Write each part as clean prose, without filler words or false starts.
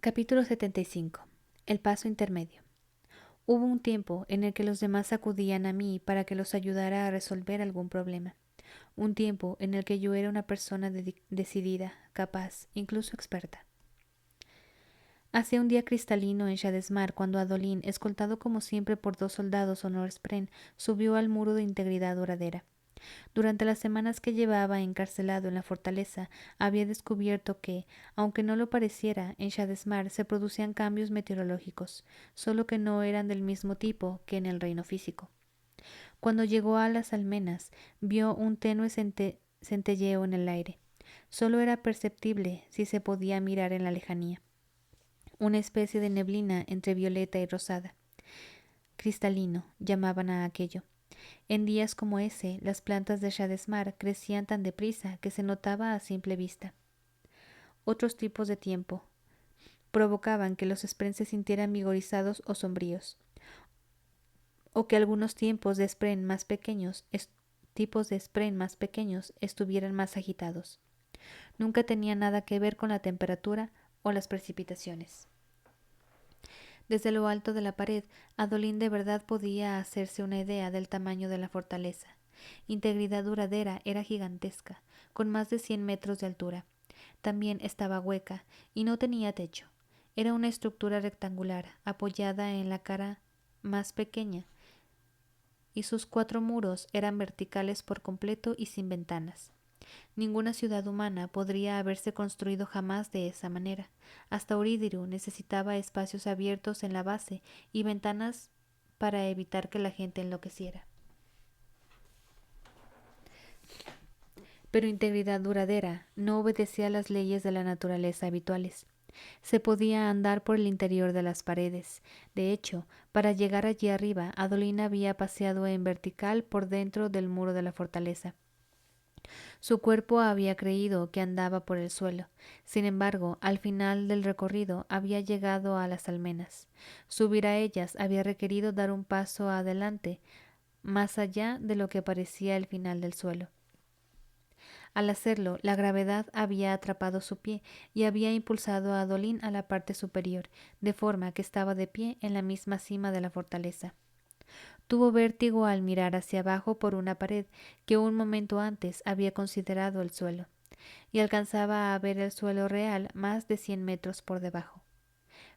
Capítulo 75. El paso intermedio. Hubo un tiempo en el que los demás acudían a mí para que los ayudara a resolver algún problema. Un tiempo en el que yo era una persona decidida, capaz, incluso experta. Hacía un día cristalino en Shadesmar cuando Adolín, escoltado como siempre por 2 soldados honor-spren, subió al muro de integridad duradera. Durante las semanas que llevaba encarcelado en la fortaleza, había descubierto que, aunque no lo pareciera, en Shadesmar se producían cambios meteorológicos, solo que no eran del mismo tipo que en el reino físico. Cuando llegó a las almenas, vio un tenue centelleo en el aire. Solo era perceptible si se podía mirar en la lejanía. Una especie de neblina entre violeta y rosada. Cristalino, llamaban a aquello. En días como ese, las plantas de Shadesmar crecían tan deprisa que se notaba a simple vista. Otros tipos de tiempo provocaban que los Spren se sintieran vigorizados o sombríos, o que algunos tipos de Spren más pequeños estuvieran más agitados. Nunca tenía nada que ver con la temperatura o las precipitaciones. Desde lo alto de la pared, Adolín de verdad podía hacerse una idea del tamaño de la fortaleza. Integridad duradera era gigantesca, con más de 100 metros de altura. También estaba hueca y no tenía techo. Era una estructura rectangular, apoyada en la cara más pequeña, y sus 4 muros eran verticales por completo y sin ventanas. Ninguna ciudad humana podría haberse construido jamás de esa manera. Hasta Orídiru necesitaba espacios abiertos en la base y ventanas para evitar que la gente enloqueciera. Pero integridad duradera no obedecía a las leyes de la naturaleza habituales. Se podía andar por el interior de las paredes. De hecho, para llegar allí arriba, Adolín había paseado en vertical por dentro del muro de la fortaleza. Su cuerpo había creído que andaba por el suelo. Sin embargo, al final del recorrido había llegado a las almenas. Subir a ellas había requerido dar un paso adelante, más allá de lo que parecía el final del suelo. Al hacerlo, la gravedad había atrapado su pie y había impulsado a Adolín a la parte superior, de forma que estaba de pie en la misma cima de la fortaleza. Tuvo vértigo al mirar hacia abajo por una pared que un momento antes había considerado el suelo, y alcanzaba a ver el suelo real más de 100 metros por debajo.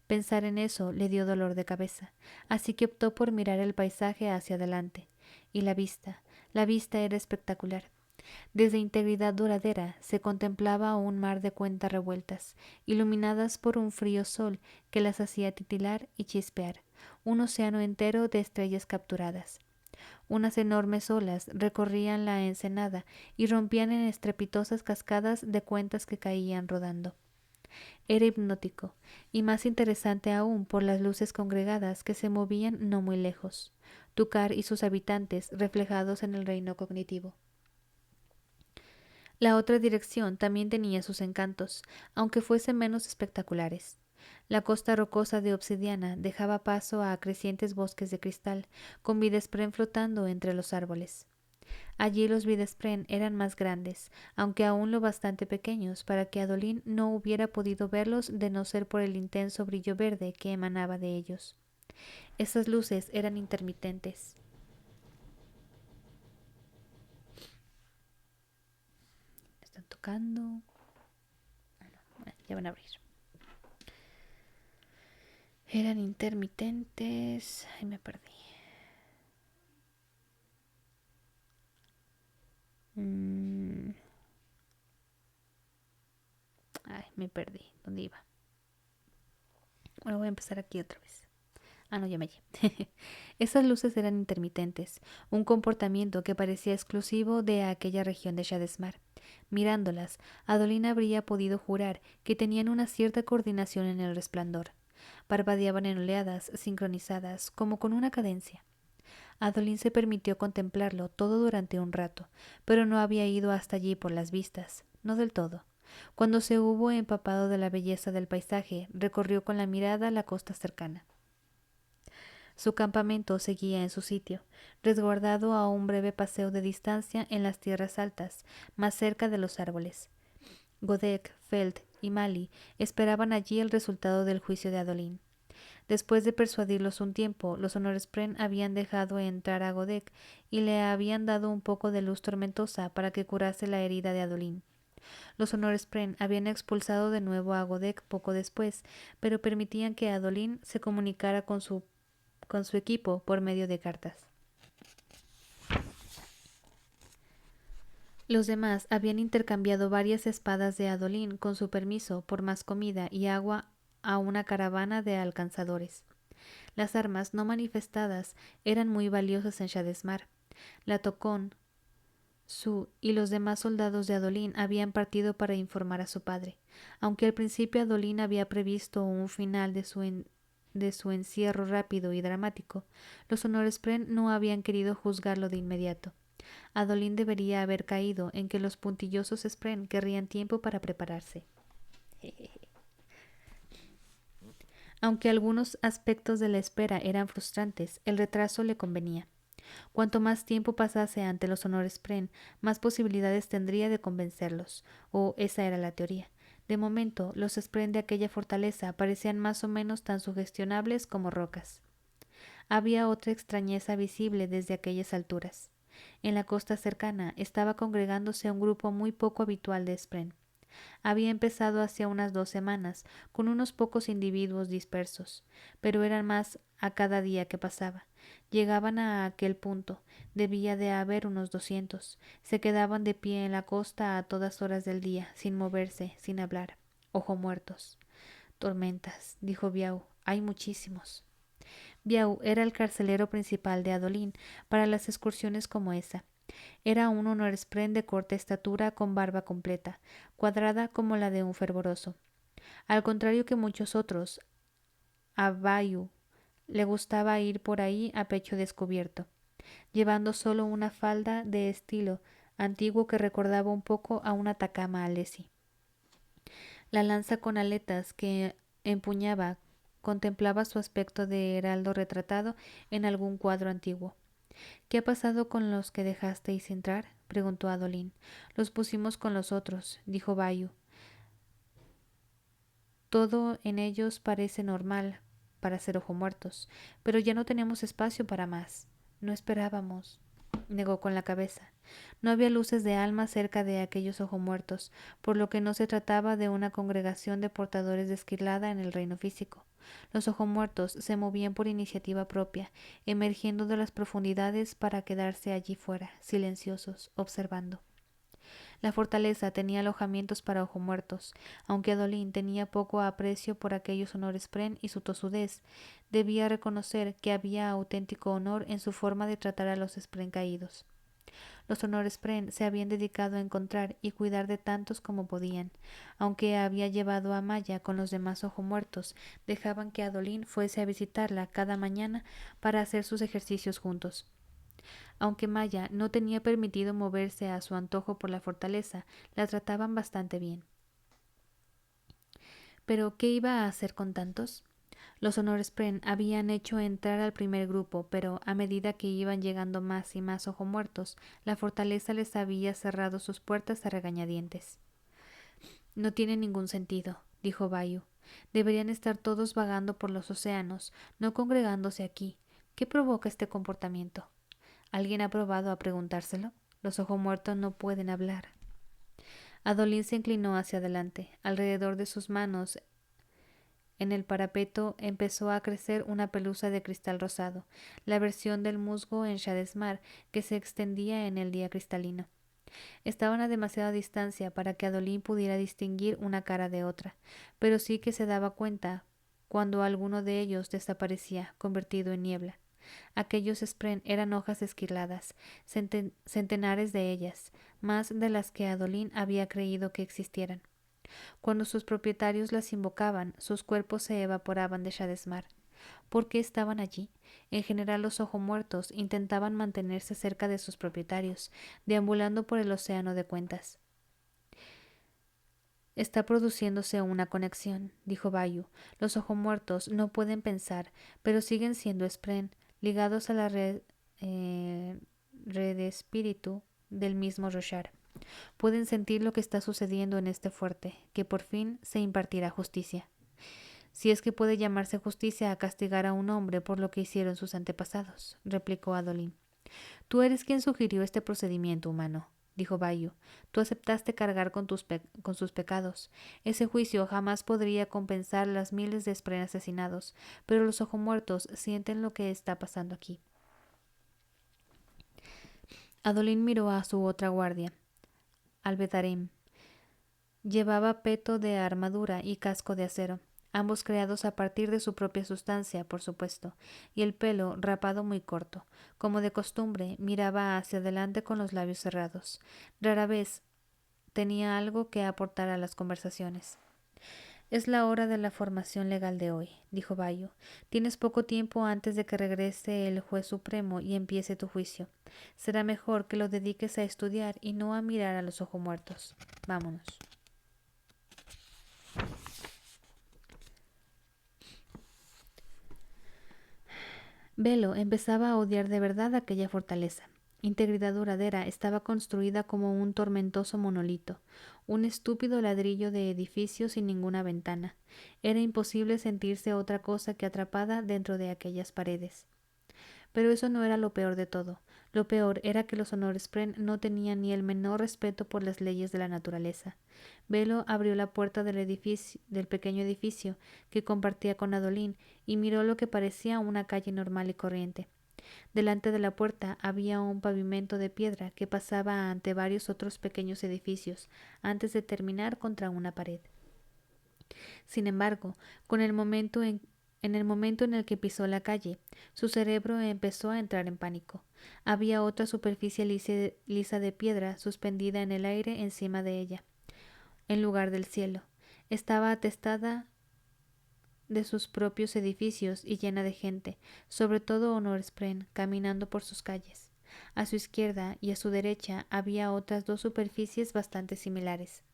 Pensar en eso le dio dolor de cabeza, así que optó por mirar el paisaje hacia adelante, y la vista era espectacular. Desde integridad duradera se contemplaba un mar de cuentas revueltas, iluminadas por un frío sol que las hacía titilar y chispear, un océano entero de estrellas capturadas. Unas enormes olas recorrían la ensenada y rompían en estrepitosas cascadas de cuentas que caían rodando. Era hipnótico, y más interesante aún por las luces congregadas que se movían no muy lejos, Tukar y sus habitantes reflejados en el reino cognitivo. La otra dirección también tenía sus encantos, aunque fuesen menos espectaculares. La costa rocosa de obsidiana dejaba paso a crecientes bosques de cristal, con videspren flotando entre los árboles. Allí los videspren eran más grandes, aunque aún lo bastante pequeños para que Adolín no hubiera podido verlos de no ser por el intenso brillo verde que emanaba de ellos. Esas luces eran intermitentes. Están tocando. Ya van a abrir. Eran intermitentes. Ay, me perdí. Ay, me perdí. ¿Dónde iba? Bueno, voy a empezar aquí otra vez. No, ya me hallé. Esas luces eran intermitentes, un comportamiento que parecía exclusivo de aquella región de Shadesmar. Mirándolas, Adolín habría podido jurar que tenían una cierta coordinación en el resplandor. Parpadeaban en oleadas sincronizadas, como con una cadencia. Adolín se permitió contemplarlo todo durante un rato, pero no había ido hasta allí por las vistas, no del todo. Cuando se hubo empapado de la belleza del paisaje, recorrió con la mirada la costa cercana. Su campamento seguía en su sitio, resguardado a un breve paseo de distancia en las tierras altas, más cerca de los árboles. Godek, Feld y Mali esperaban allí el resultado del juicio de Adolín. Después de persuadirlos un tiempo, los Honorspren habían dejado entrar a Godek y le habían dado un poco de luz tormentosa para que curase la herida de Adolín. Los Honorspren habían expulsado de nuevo a Godek poco después, pero permitían que Adolín se comunicara con su equipo por medio de cartas. Los demás habían intercambiado varias espadas de Adolín con su permiso por más comida y agua a una caravana de alcanzadores. Las armas no manifestadas eran muy valiosas en Shadesmar. La Tocón, Su y los demás soldados de Adolín habían partido para informar a su padre. Aunque al principio Adolín había previsto un final de su encierro rápido y dramático, los Honorspren no habían querido juzgarlo de inmediato. Adolín debería haber caído en que los puntillosos Spren querrían tiempo para prepararse. Aunque algunos aspectos de la espera eran frustrantes, el retraso le convenía. Cuanto más tiempo pasase ante los Honorspren, más posibilidades tendría de convencerlos, o esa era la teoría. De momento, los Spren de aquella fortaleza parecían más o menos tan sugestionables como rocas. Había otra extrañeza visible desde aquellas alturas. En la costa cercana estaba congregándose un grupo muy poco habitual de Spren. Había empezado hacía unas 2 semanas, con unos pocos individuos dispersos, pero eran más a cada día que pasaba. Llegaban a aquel punto, debía de haber unos 200. Se quedaban de pie en la costa a todas horas del día, sin moverse, sin hablar. Ojo muertos. Tormentas, dijo Biau, hay muchísimos. Biau era el carcelero principal de Adolín para las excursiones como esa. Era un Honorspren de corta estatura con barba completa, cuadrada como la de un fervoroso. Al contrario que muchos otros, a Bayu le gustaba ir por ahí a pecho descubierto, llevando solo una falda de estilo antiguo que recordaba un poco a una tacama alesi. La lanza con aletas que empuñaba contemplaba su aspecto de heraldo retratado en algún cuadro antiguo. ¿Qué ha pasado con los que dejasteis entrar? Preguntó Adolín. Los pusimos con los otros, dijo Bayu. Todo en ellos parece normal para ser ojomuertos, pero ya no tenemos espacio para más. No esperábamos. Negó con la cabeza. No había luces de alma cerca de aquellos ojomuertos, por lo que no se trataba de una congregación de portadores de esquilada en el reino físico. Los ojomuertos se movían por iniciativa propia, emergiendo de las profundidades para quedarse allí fuera, silenciosos, observando. La fortaleza tenía alojamientos para ojomuertos. Aunque Adolín tenía poco aprecio por aquellos Honorspren y su tosudez, debía reconocer que había auténtico honor en su forma de tratar a los Spren caídos. Los Honorspren se habían dedicado a encontrar y cuidar de tantos como podían. Aunque había llevado a Maya con los demás ojomuertos, dejaban que Adolín fuese a visitarla cada mañana para hacer sus ejercicios juntos. Aunque Maya no tenía permitido moverse a su antojo por la fortaleza, la trataban bastante bien. ¿Pero qué iba a hacer con tantos? Los Honorspren habían hecho entrar al primer grupo, pero a medida que iban llegando más y más ojomuertos, la fortaleza les había cerrado sus puertas a regañadientes. No tiene ningún sentido, dijo Bayu. Deberían estar todos vagando por los océanos, no congregándose aquí. ¿Qué provoca este comportamiento? ¿Alguien ha probado a preguntárselo? Los ojomuertos no pueden hablar. Adolín se inclinó hacia adelante. Alrededor de sus manos, en el parapeto, empezó a crecer una pelusa de cristal rosado, la versión del musgo en Shadesmar que se extendía en el día cristalino. Estaban a demasiada distancia para que Adolín pudiera distinguir una cara de otra, pero sí que se daba cuenta cuando alguno de ellos desaparecía, convertido en niebla. Aquellos Spren eran hojas esquirladas, centenares de ellas, más de las que Adolín había creído que existieran. Cuando sus propietarios las invocaban, sus cuerpos se evaporaban de Shadesmar. ¿Por qué estaban allí? En general los ojomuertos intentaban mantenerse cerca de sus propietarios, deambulando por el océano de cuentas. Está produciéndose una conexión, dijo Bayu. Los ojomuertos no pueden pensar, pero siguen siendo Spren, ligados a la red de espíritu del mismo Roshar. Pueden sentir lo que está sucediendo en este fuerte, que por fin se impartirá justicia. Si es que puede llamarse justicia a castigar a un hombre por lo que hicieron sus antepasados, replicó Adolín. Tú eres quien sugirió este procedimiento humano, dijo Bayo. Tú aceptaste cargar con sus pecados. Ese juicio jamás podría compensar las miles de Spren asesinados, pero los ojos-muertos sienten lo que está pasando aquí. Adolín miró a su otra guardia, Albedarem. Llevaba peto de armadura y casco de acero, ambos creados a partir de su propia sustancia, por supuesto, y el pelo rapado muy corto. Como de costumbre, miraba hacia adelante con los labios cerrados. Rara vez tenía algo que aportar a las conversaciones. Es la hora de la formación legal de hoy, dijo Bayo. Tienes poco tiempo antes de que regrese el juez supremo y empiece tu juicio. Será mejor que lo dediques a estudiar y no a mirar a los ojos muertos. Vámonos. Belo empezaba a odiar de verdad aquella fortaleza. Integridad duradera estaba construida como un tormentoso monolito, un estúpido ladrillo de edificio sin ninguna ventana. Era imposible sentirse otra cosa que atrapada dentro de aquellas paredes. Pero eso no era lo peor de todo. Lo peor era que los Honorspren no tenían ni el menor respeto por las leyes de la naturaleza. Belo abrió la puerta del pequeño edificio que compartía con Adolín y miró lo que parecía una calle normal y corriente. Delante de la puerta había un pavimento de piedra que pasaba ante varios otros pequeños edificios antes de terminar contra una pared. Sin embargo, en el momento en el que pisó la calle, su cerebro empezó a entrar en pánico. Había otra superficie lisa de piedra suspendida en el aire encima de ella, en lugar del cielo. Estaba atestada de sus propios edificios y llena de gente, sobre todo Honorspren, caminando por sus calles. A su izquierda y a su derecha había otras dos superficies bastante similares.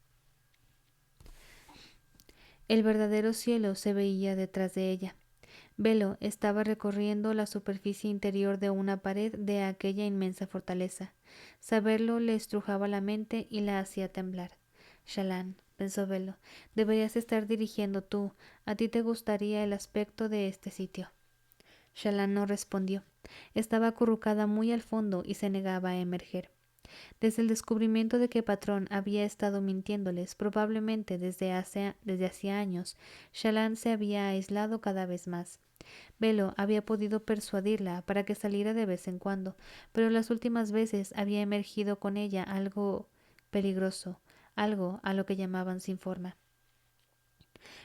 El verdadero cielo se veía detrás de ella. Belo estaba recorriendo la superficie interior de una pared de aquella inmensa fortaleza. Saberlo le estrujaba la mente y la hacía temblar. Shallan, pensó Belo, deberías estar dirigiendo tú. A ti te gustaría el aspecto de este sitio. Shallan no respondió. Estaba acurrucada muy al fondo y se negaba a emerger. Desde el descubrimiento de que Patrón había estado mintiéndoles, probablemente desde hacía años, Shallan se había aislado cada vez más. Belo había podido persuadirla para que saliera de vez en cuando, pero las últimas veces había emergido con ella algo peligroso, algo a lo que llamaban sin forma.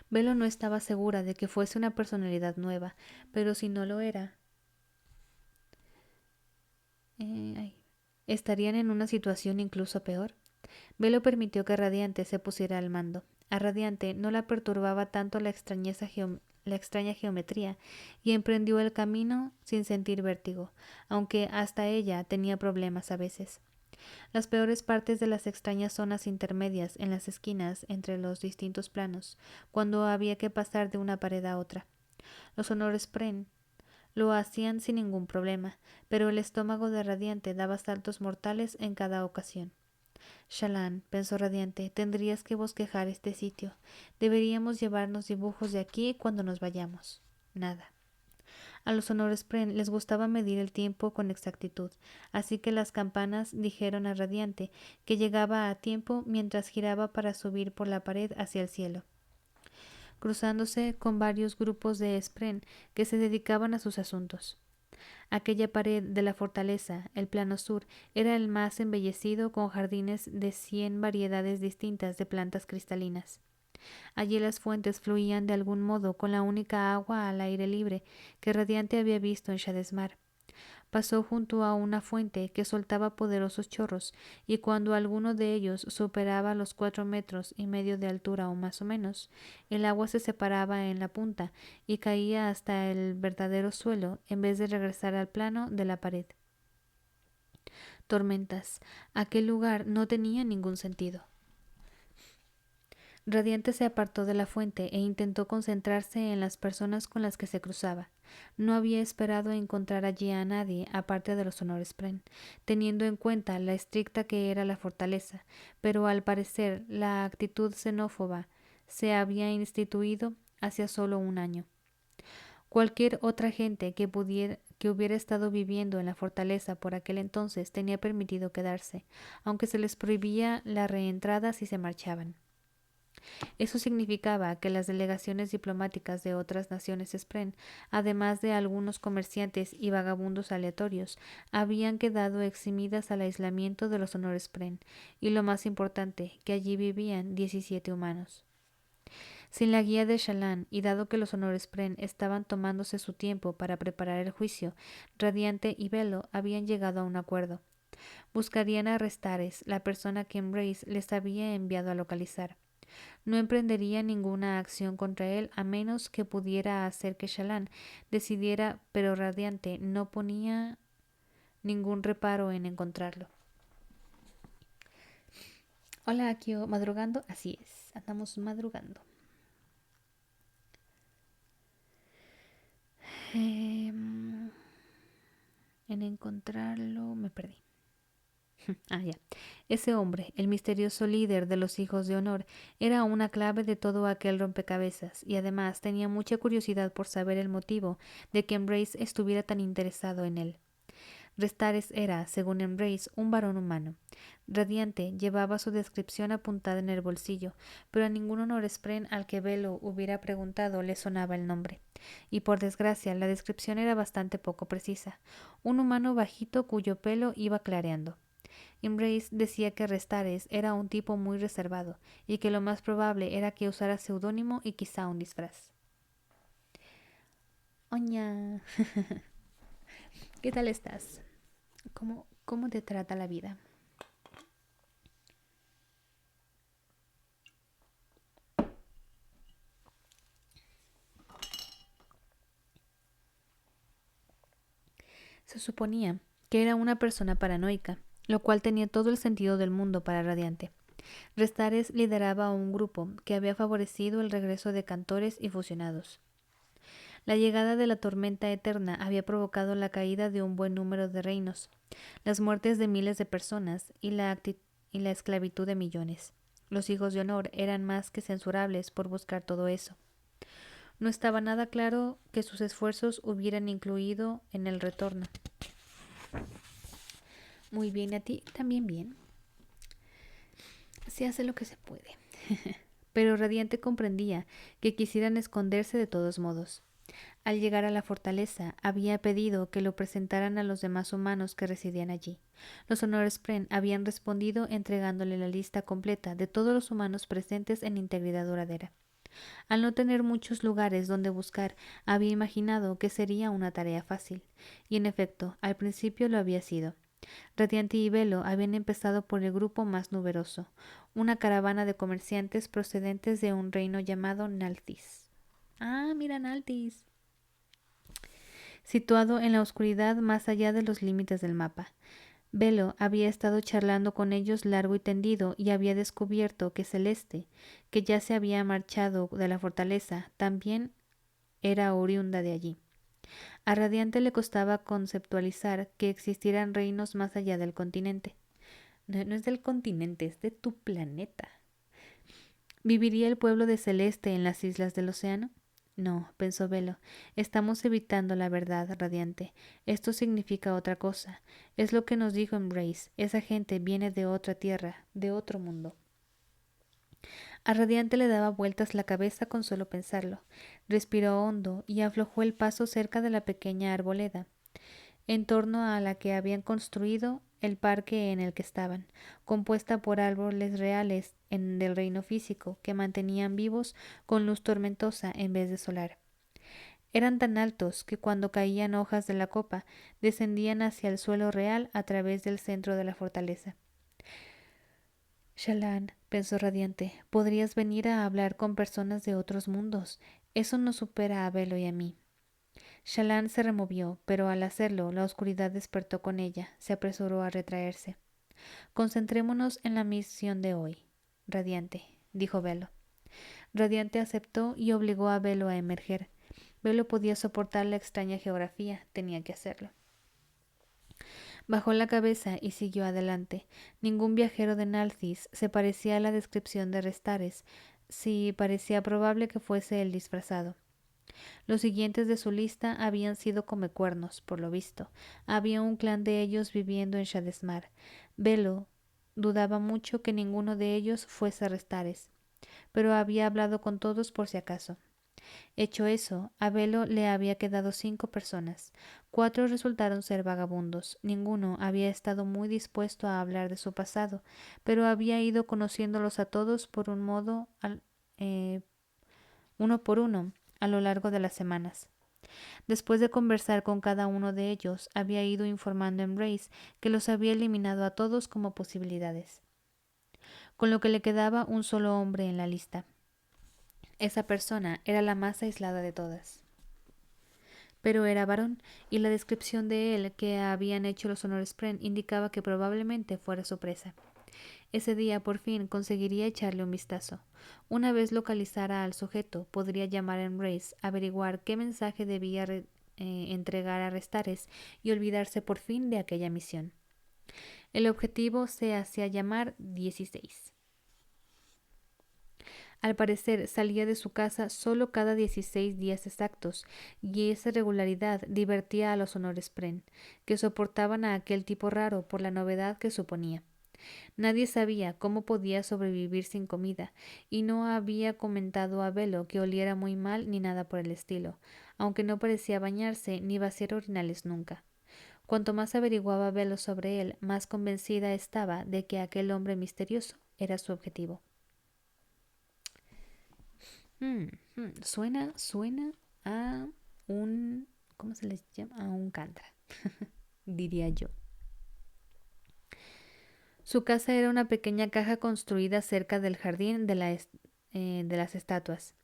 Belo no estaba segura de que fuese una personalidad nueva, pero si no lo era, estarían en una situación incluso peor. Belo permitió que Radiante se pusiera al mando. A Radiante no la perturbaba tanto la extraña geometría y emprendió el camino sin sentir vértigo, aunque hasta ella tenía problemas a veces. Las peores partes de las extrañas zonas intermedias en las esquinas entre los distintos planos, cuando había que pasar de una pared a otra. Los Honorspren lo hacían sin ningún problema, pero el estómago de Radiante daba saltos mortales en cada ocasión. Shallan, pensó Radiante, tendrías que bosquejar este sitio. Deberíamos llevarnos dibujos de aquí cuando nos vayamos. Nada. A los Honorspren les gustaba medir el tiempo con exactitud, así que las campanas dijeron a Radiante que llegaba a tiempo mientras giraba para subir por la pared hacia el cielo, cruzándose con varios grupos de Spren que se dedicaban a sus asuntos. Aquella pared de la fortaleza, el plano sur, era el más embellecido con jardines de 100 variedades distintas de plantas cristalinas. Allí las fuentes fluían de algún modo con la única agua al aire libre que Radiante había visto en Shadesmar. Pasó junto a una fuente que soltaba poderosos chorros, y cuando alguno de ellos superaba los 4,5 metros de altura o más o menos, el agua se separaba en la punta y caía hasta el verdadero suelo en vez de regresar al plano de la pared. Tormentas. Aquel lugar no tenía ningún sentido. Radiante se apartó de la fuente e intentó concentrarse en las personas con las que se cruzaba. No había esperado encontrar allí a nadie aparte de los Honor Spren, teniendo en cuenta la estricta que era la fortaleza, pero al parecer la actitud xenófoba se había instituido hacía solo un año. Cualquier otra gente que hubiera estado viviendo en la fortaleza por aquel entonces tenía permitido quedarse, aunque se les prohibía la reentrada si se marchaban. Eso significaba que las delegaciones diplomáticas de otras naciones Spren, además de algunos comerciantes y vagabundos aleatorios, habían quedado eximidas al aislamiento de los Honor Spren, y lo más importante, que allí vivían 17 humanos. Sin la guía de Shallan, y dado que los Honor Spren estaban tomándose su tiempo para preparar el juicio, Radiante y Velo habían llegado a un acuerdo. Buscarían a Restares, la persona que Embrace les había enviado a localizar. No emprendería ninguna acción contra él a menos que pudiera hacer que Shallan decidiera, pero Radiante no ponía ningún reparo en encontrarlo. Hola, aquí madrugando. Así es, andamos madrugando. En encontrarlo me perdí. Ya. Ese hombre, el misterioso líder de los hijos de honor, era una clave de todo aquel rompecabezas, y además tenía mucha curiosidad por saber el motivo de que Embrace estuviera tan interesado en él. Restares era, según Embrace, un varón humano. Radiante llevaba su descripción apuntada en el bolsillo, pero a ningún Honor Spren al que Velo hubiera preguntado le sonaba el nombre. Y por desgracia, la descripción era bastante poco precisa. Un humano bajito cuyo pelo iba clareando. Embrace decía que Restares era un tipo muy reservado, y que lo más probable era que usara seudónimo y quizá un disfraz. Oña, ¿qué tal estás? ¿Cómo te trata la vida? Se suponía que era una persona paranoica, lo cual tenía todo el sentido del mundo para Radiante. Restares lideraba un grupo que había favorecido el regreso de cantores y fusionados. La llegada de la tormenta eterna había provocado la caída de un buen número de reinos, las muertes de miles de personas y la esclavitud de millones. Los hijos de honor eran más que censurables por buscar todo eso. No estaba nada claro que sus esfuerzos hubieran incluido en el retorno. Muy bien, a ti también bien. Se hace lo que se puede. Pero Radiante comprendía que quisieran esconderse de todos modos. Al llegar a la fortaleza, había pedido que lo presentaran a los demás humanos que residían allí. Los Honor Spren habían respondido entregándole la lista completa de todos los humanos presentes en integridad duradera. Al no tener muchos lugares donde buscar, había imaginado que sería una tarea fácil, y en efecto, al principio lo había sido. Radiante y Velo habían empezado por el grupo más numeroso, una caravana de comerciantes procedentes de un reino llamado Nalthis. Ah, mira Nalthis. Situado en la oscuridad más allá de los límites del mapa. Velo había estado charlando con ellos largo y tendido y había descubierto que Celeste, que ya se había marchado de la fortaleza, también era oriunda de allí. A Radiante le costaba conceptualizar que existieran reinos más allá del continente. No es del continente, es de tu planeta. ¿Viviría el pueblo de Celeste en las islas del océano? No, pensó Velo, estamos evitando la verdad, Radiante. Esto significa otra cosa. Es lo que nos dijo Embrace. Esa gente viene de otra tierra, de otro mundo. A Radiante le daba vueltas la cabeza con solo pensarlo. Respiró hondo y aflojó el paso cerca de la pequeña arboleda, en torno a la que habían construido el parque en el que estaban, compuesta por árboles reales del reino físico que mantenían vivos con luz tormentosa en vez de solar. Eran tan altos que cuando caían hojas de la copa descendían hacia el suelo real a través del centro de la fortaleza. Shallan, pensó Radiante, podrías venir a hablar con personas de otros mundos. Eso nos supera a Velo y a mí. Shallan se removió, pero al hacerlo, la oscuridad despertó con ella. Se apresuró a retraerse. Concentrémonos en la misión de hoy. Radiante, dijo Velo. Radiante aceptó y obligó a Velo a emerger. Velo podía soportar la extraña geografía, tenía que hacerlo. Bajó la cabeza y siguió adelante. Ningún viajero de Nalthis se parecía a la descripción de Restares, si parecía probable que fuese el disfrazado. Los siguientes de su lista habían sido comecuernos, por lo visto. Había un clan de ellos viviendo en Shadesmar. Velo dudaba mucho que ninguno de ellos fuese Restares, pero había hablado con todos por si acaso. Hecho eso, a Velo le había quedado 5 personas. 4 resultaron ser vagabundos. Ninguno había estado muy dispuesto a hablar de su pasado, pero había ido conociéndolos a todos por un modo, uno por uno, a lo largo de las semanas. Después de conversar con cada uno de ellos, había ido informando a Embrace que los había eliminado a todos como posibilidades, con lo que le quedaba un solo hombre en la lista. Esa persona era la más aislada de todas. Pero era varón, y la descripción de él que habían hecho los honores Pren indicaba que probablemente fuera su presa. Ese día por fin conseguiría echarle un vistazo. Una vez localizara al sujeto, podría llamar a Embrace, averiguar qué mensaje debía entregar a Restares y olvidarse por fin de aquella misión. El objetivo se hacía llamar 16. Al parecer salía de su casa solo cada 16 días exactos, y esa regularidad divertía a los honores Pren, que soportaban a aquel tipo raro por la novedad que suponía. Nadie sabía cómo podía sobrevivir sin comida, y no había comentado a Velo que oliera muy mal ni nada por el estilo, aunque no parecía bañarse ni vaciar orinales nunca. Cuanto más averiguaba Velo sobre él, más convencida estaba de que aquel hombre misterioso era su objetivo. Suena a un... ¿Cómo se les llama? A un cantra, diría yo. Su casa era una pequeña caja construida cerca del jardín de las estatuas.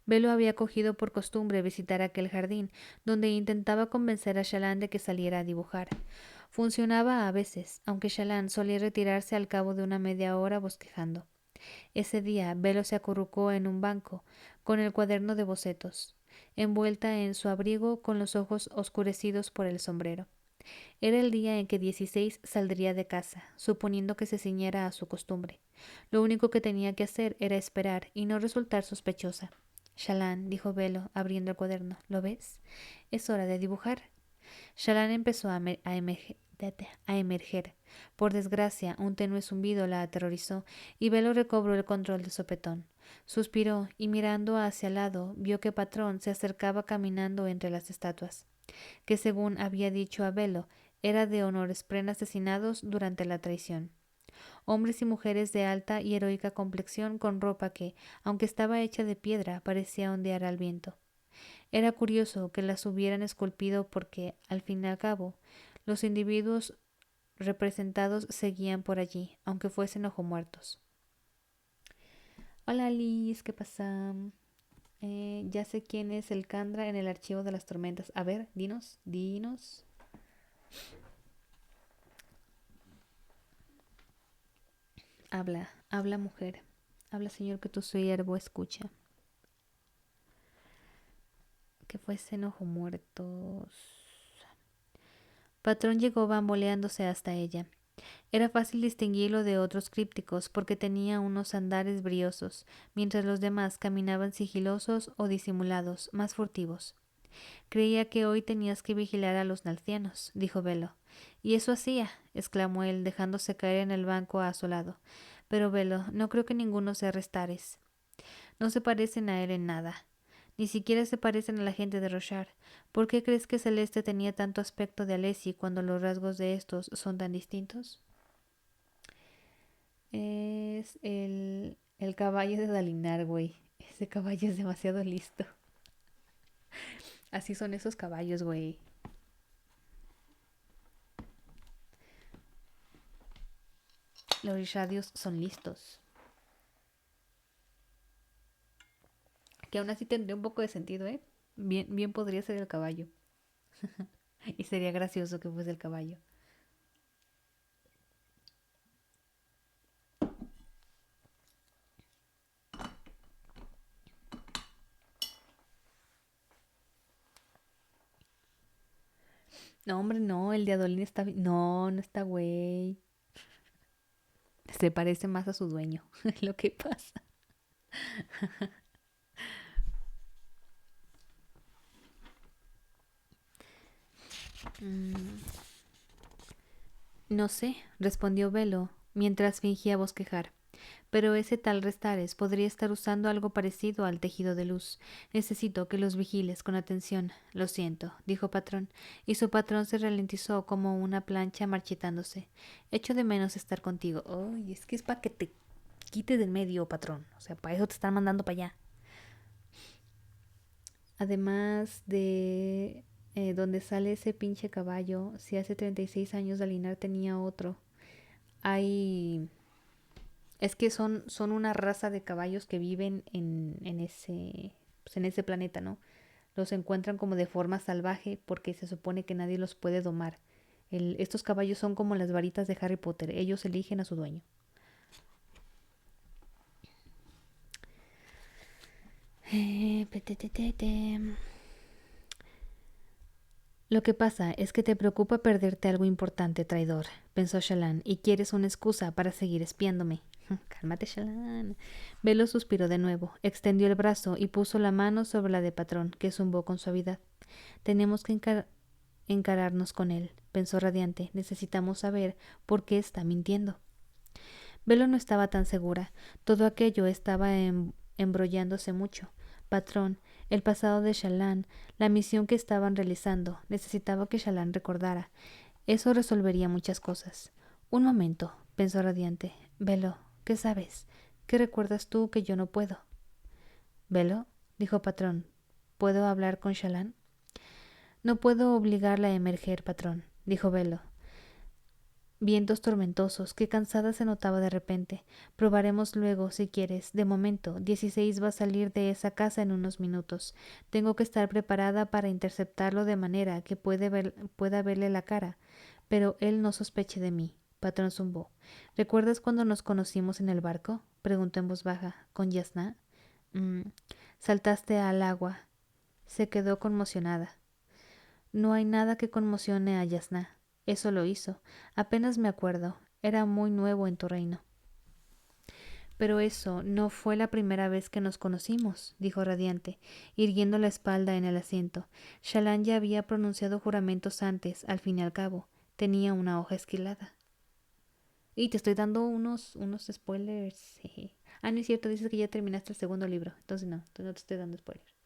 Velo había cogido por costumbre visitar aquel jardín, donde intentaba convencer a Shallan de que saliera a dibujar. Funcionaba a veces, aunque Shallan solía retirarse al cabo de una media hora bosquejando. Ese día Velo se acurrucó en un banco, con el cuaderno de bocetos, envuelta en su abrigo con los ojos oscurecidos por el sombrero. Era el día en que 16 saldría de casa, suponiendo que se ciñera a su costumbre. Lo único que tenía que hacer era esperar y no resultar sospechosa. Shallan, dijo Velo, abriendo el cuaderno, ¿lo ves? Es hora de dibujar. Shallan empezó a emerger. Por desgracia, un tenue zumbido la aterrorizó y Velo recobró el control del sopetón. Suspiró y mirando hacia el lado vio que Patrón se acercaba caminando entre las estatuas, que según había dicho a Velo, era de honores Pren asesinados durante la traición. Hombres y mujeres de alta y heroica complexión con ropa que, aunque estaba hecha de piedra, parecía ondear al viento. Era curioso que las hubieran esculpido porque, al fin y al cabo, los individuos representados seguían por allí, aunque fuesen ojumuertos. Hola Liz, ¿qué pasa? Ya sé quién es el Kandra en el archivo de las tormentas. A ver, dinos. Habla mujer. Habla Señor que tu siervo escucha. Que fuesen ojumuertos. Patrón llegó bamboleándose hasta ella. Era fácil distinguirlo de otros crípticos porque tenía unos andares briosos, mientras los demás caminaban sigilosos o disimulados, más furtivos. Creía que hoy tenías que vigilar a los nalcianos, dijo Velo. Y eso hacía, exclamó él, dejándose caer en el banco a su lado. Pero Velo, no creo que ninguno sea Restares. No se parecen a él en nada. Ni siquiera se parecen a la gente de Roshar. ¿Por qué crees que Celeste tenía tanto aspecto de Alessi cuando los rasgos de estos son tan distintos? Es el caballo de Dalinar, güey. Ese caballo es demasiado listo. Así son esos caballos, güey. Los Rishadios son listos. Que aún así tendría un poco de sentido, ¿eh? Bien podría ser el caballo. Y sería gracioso que fuese el caballo. No, hombre, no, el de Adolín está... No, no está güey. Se parece más a su dueño, es lo que pasa. Mm, no sé, respondió Velo, mientras fingía bosquejar. Pero ese tal Restares podría estar usando algo parecido al tejido de luz. Necesito que los vigiles con atención. Lo siento, dijo Patrón, y su patrón se ralentizó como una plancha marchitándose. Echo de menos estar contigo. Ay, es que es para que te quites del medio, patrón. O sea, para eso te están mandando para allá. Además de donde sale ese pinche caballo, si hace 36 años Dalinar tenía otro. Hay... Es que son una raza de caballos que viven en ese planeta, ¿no? Los encuentran como de forma salvaje porque se supone que nadie los puede domar. Estos caballos son como las varitas de Harry Potter. Ellos eligen a su dueño. Eh, Lo que pasa es que te preocupa perderte algo importante, traidor, pensó Shallan, y quieres una excusa para seguir espiándome. Cálmate, Shallan. Velo suspiró de nuevo, extendió el brazo y puso la mano sobre la de Patrón, que zumbó con suavidad. Tenemos que encararnos con él, pensó radiante. Necesitamos saber por qué está mintiendo. Velo no estaba tan segura. Todo aquello estaba embrollándose mucho. Patrón, el pasado de Shallan, la misión que estaban realizando, necesitaba que Shallan recordara. Eso resolvería muchas cosas. Un momento, pensó radiante. Velo, ¿qué sabes? ¿Qué recuerdas tú que yo no puedo? Velo, dijo Patrón, ¿puedo hablar con Shallan? No puedo obligarla a emerger, patrón, dijo Velo. Vientos tormentosos, qué cansada se notaba de repente. Probaremos luego, si quieres. De momento, 16 va a salir de esa casa en unos minutos. Tengo que estar preparada para interceptarlo de manera que pueda verle la cara. Pero él no sospeche de mí. Patrón zumbó. ¿Recuerdas cuando nos conocimos en el barco? Preguntó en voz baja. ¿Con Yasna? Mm. Saltaste al agua. Se quedó conmocionada. No hay nada que conmocione a Yasna. Eso lo hizo. Apenas me acuerdo. Era muy nuevo en tu reino. Pero eso no fue la primera vez que nos conocimos, dijo radiante, irguiendo la espalda en el asiento. Shallan ya había pronunciado juramentos antes, al fin y al cabo. Tenía una hoja esquilada. Y te estoy dando unos spoilers. Jeje. Ah, no es cierto, dices que ya terminaste el segundo libro. Entonces no te estoy dando spoilers.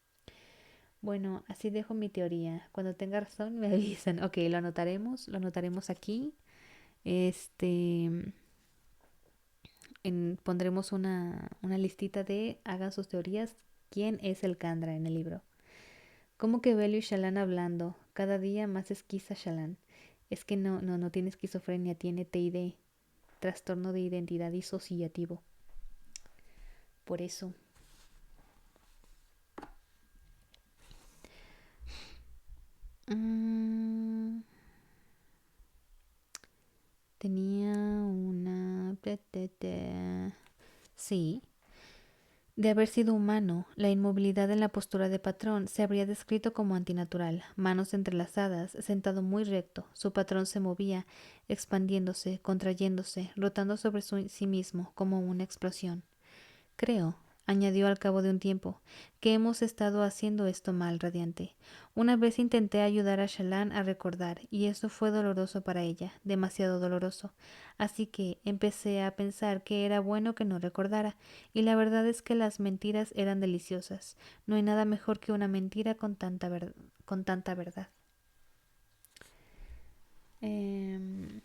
Bueno, así dejo mi teoría. Cuando tenga razón me avisan. Ok, lo anotaremos aquí. Este, pondremos una listita de hagan sus teorías. ¿Quién es el Kandra en el libro? ¿Cómo que Belio y Shallan hablando? Cada día más esquiza Shallan. Es que no tiene esquizofrenia, tiene TID, trastorno de identidad disociativo. Por eso. Mm, tenía una... Sí. De haber sido humano, la inmovilidad en la postura de patrón se habría descrito como antinatural, manos entrelazadas, sentado muy recto, su patrón se movía, expandiéndose, contrayéndose, rotando sobre sí mismo como una explosión. Creo, añadió al cabo de un tiempo, que hemos estado haciendo esto mal, radiante. Una vez intenté ayudar a Shallan a recordar, y eso fue doloroso para ella, demasiado doloroso. Así que empecé a pensar que era bueno que no recordara, y la verdad es que las mentiras eran deliciosas. No hay nada mejor que una mentira con tanta verdad. Eh,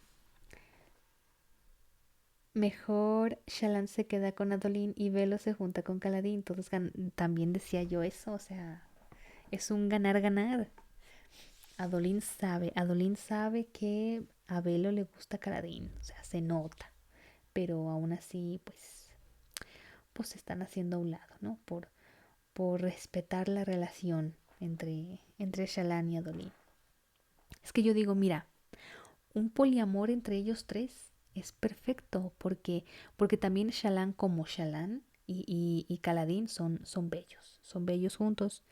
Mejor Shallan se queda con Adolin y Velo se junta con Kaladin. Entonces también decía yo eso, o sea, es un ganar-ganar. Adolin sabe que a Velo le gusta Kaladin, o sea, se nota. Pero aún así, pues se están haciendo a un lado, ¿no? Por respetar la relación entre Shallan y Adolin. Es que yo digo, mira, un poliamor entre ellos tres es perfecto porque también Shallan como Shallan y Kaladin son bellos juntos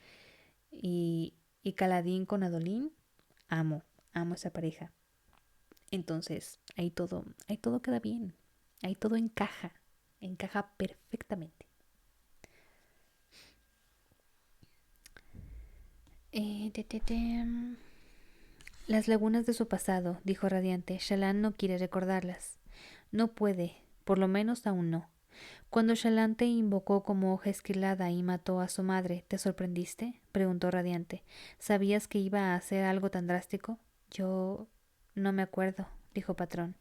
y Kaladin con Adolin, amo, amo a esa pareja. Entonces, ahí todo queda bien. Ahí todo encaja perfectamente. Las lagunas de su pasado, dijo radiante. Shallan no quiere recordarlas. No puede, por lo menos aún no. Cuando Shallan te invocó como hoja esquilada y mató a su madre, ¿te sorprendiste? Preguntó radiante. ¿Sabías que iba a hacer algo tan drástico? Yo no me acuerdo, dijo Patrón.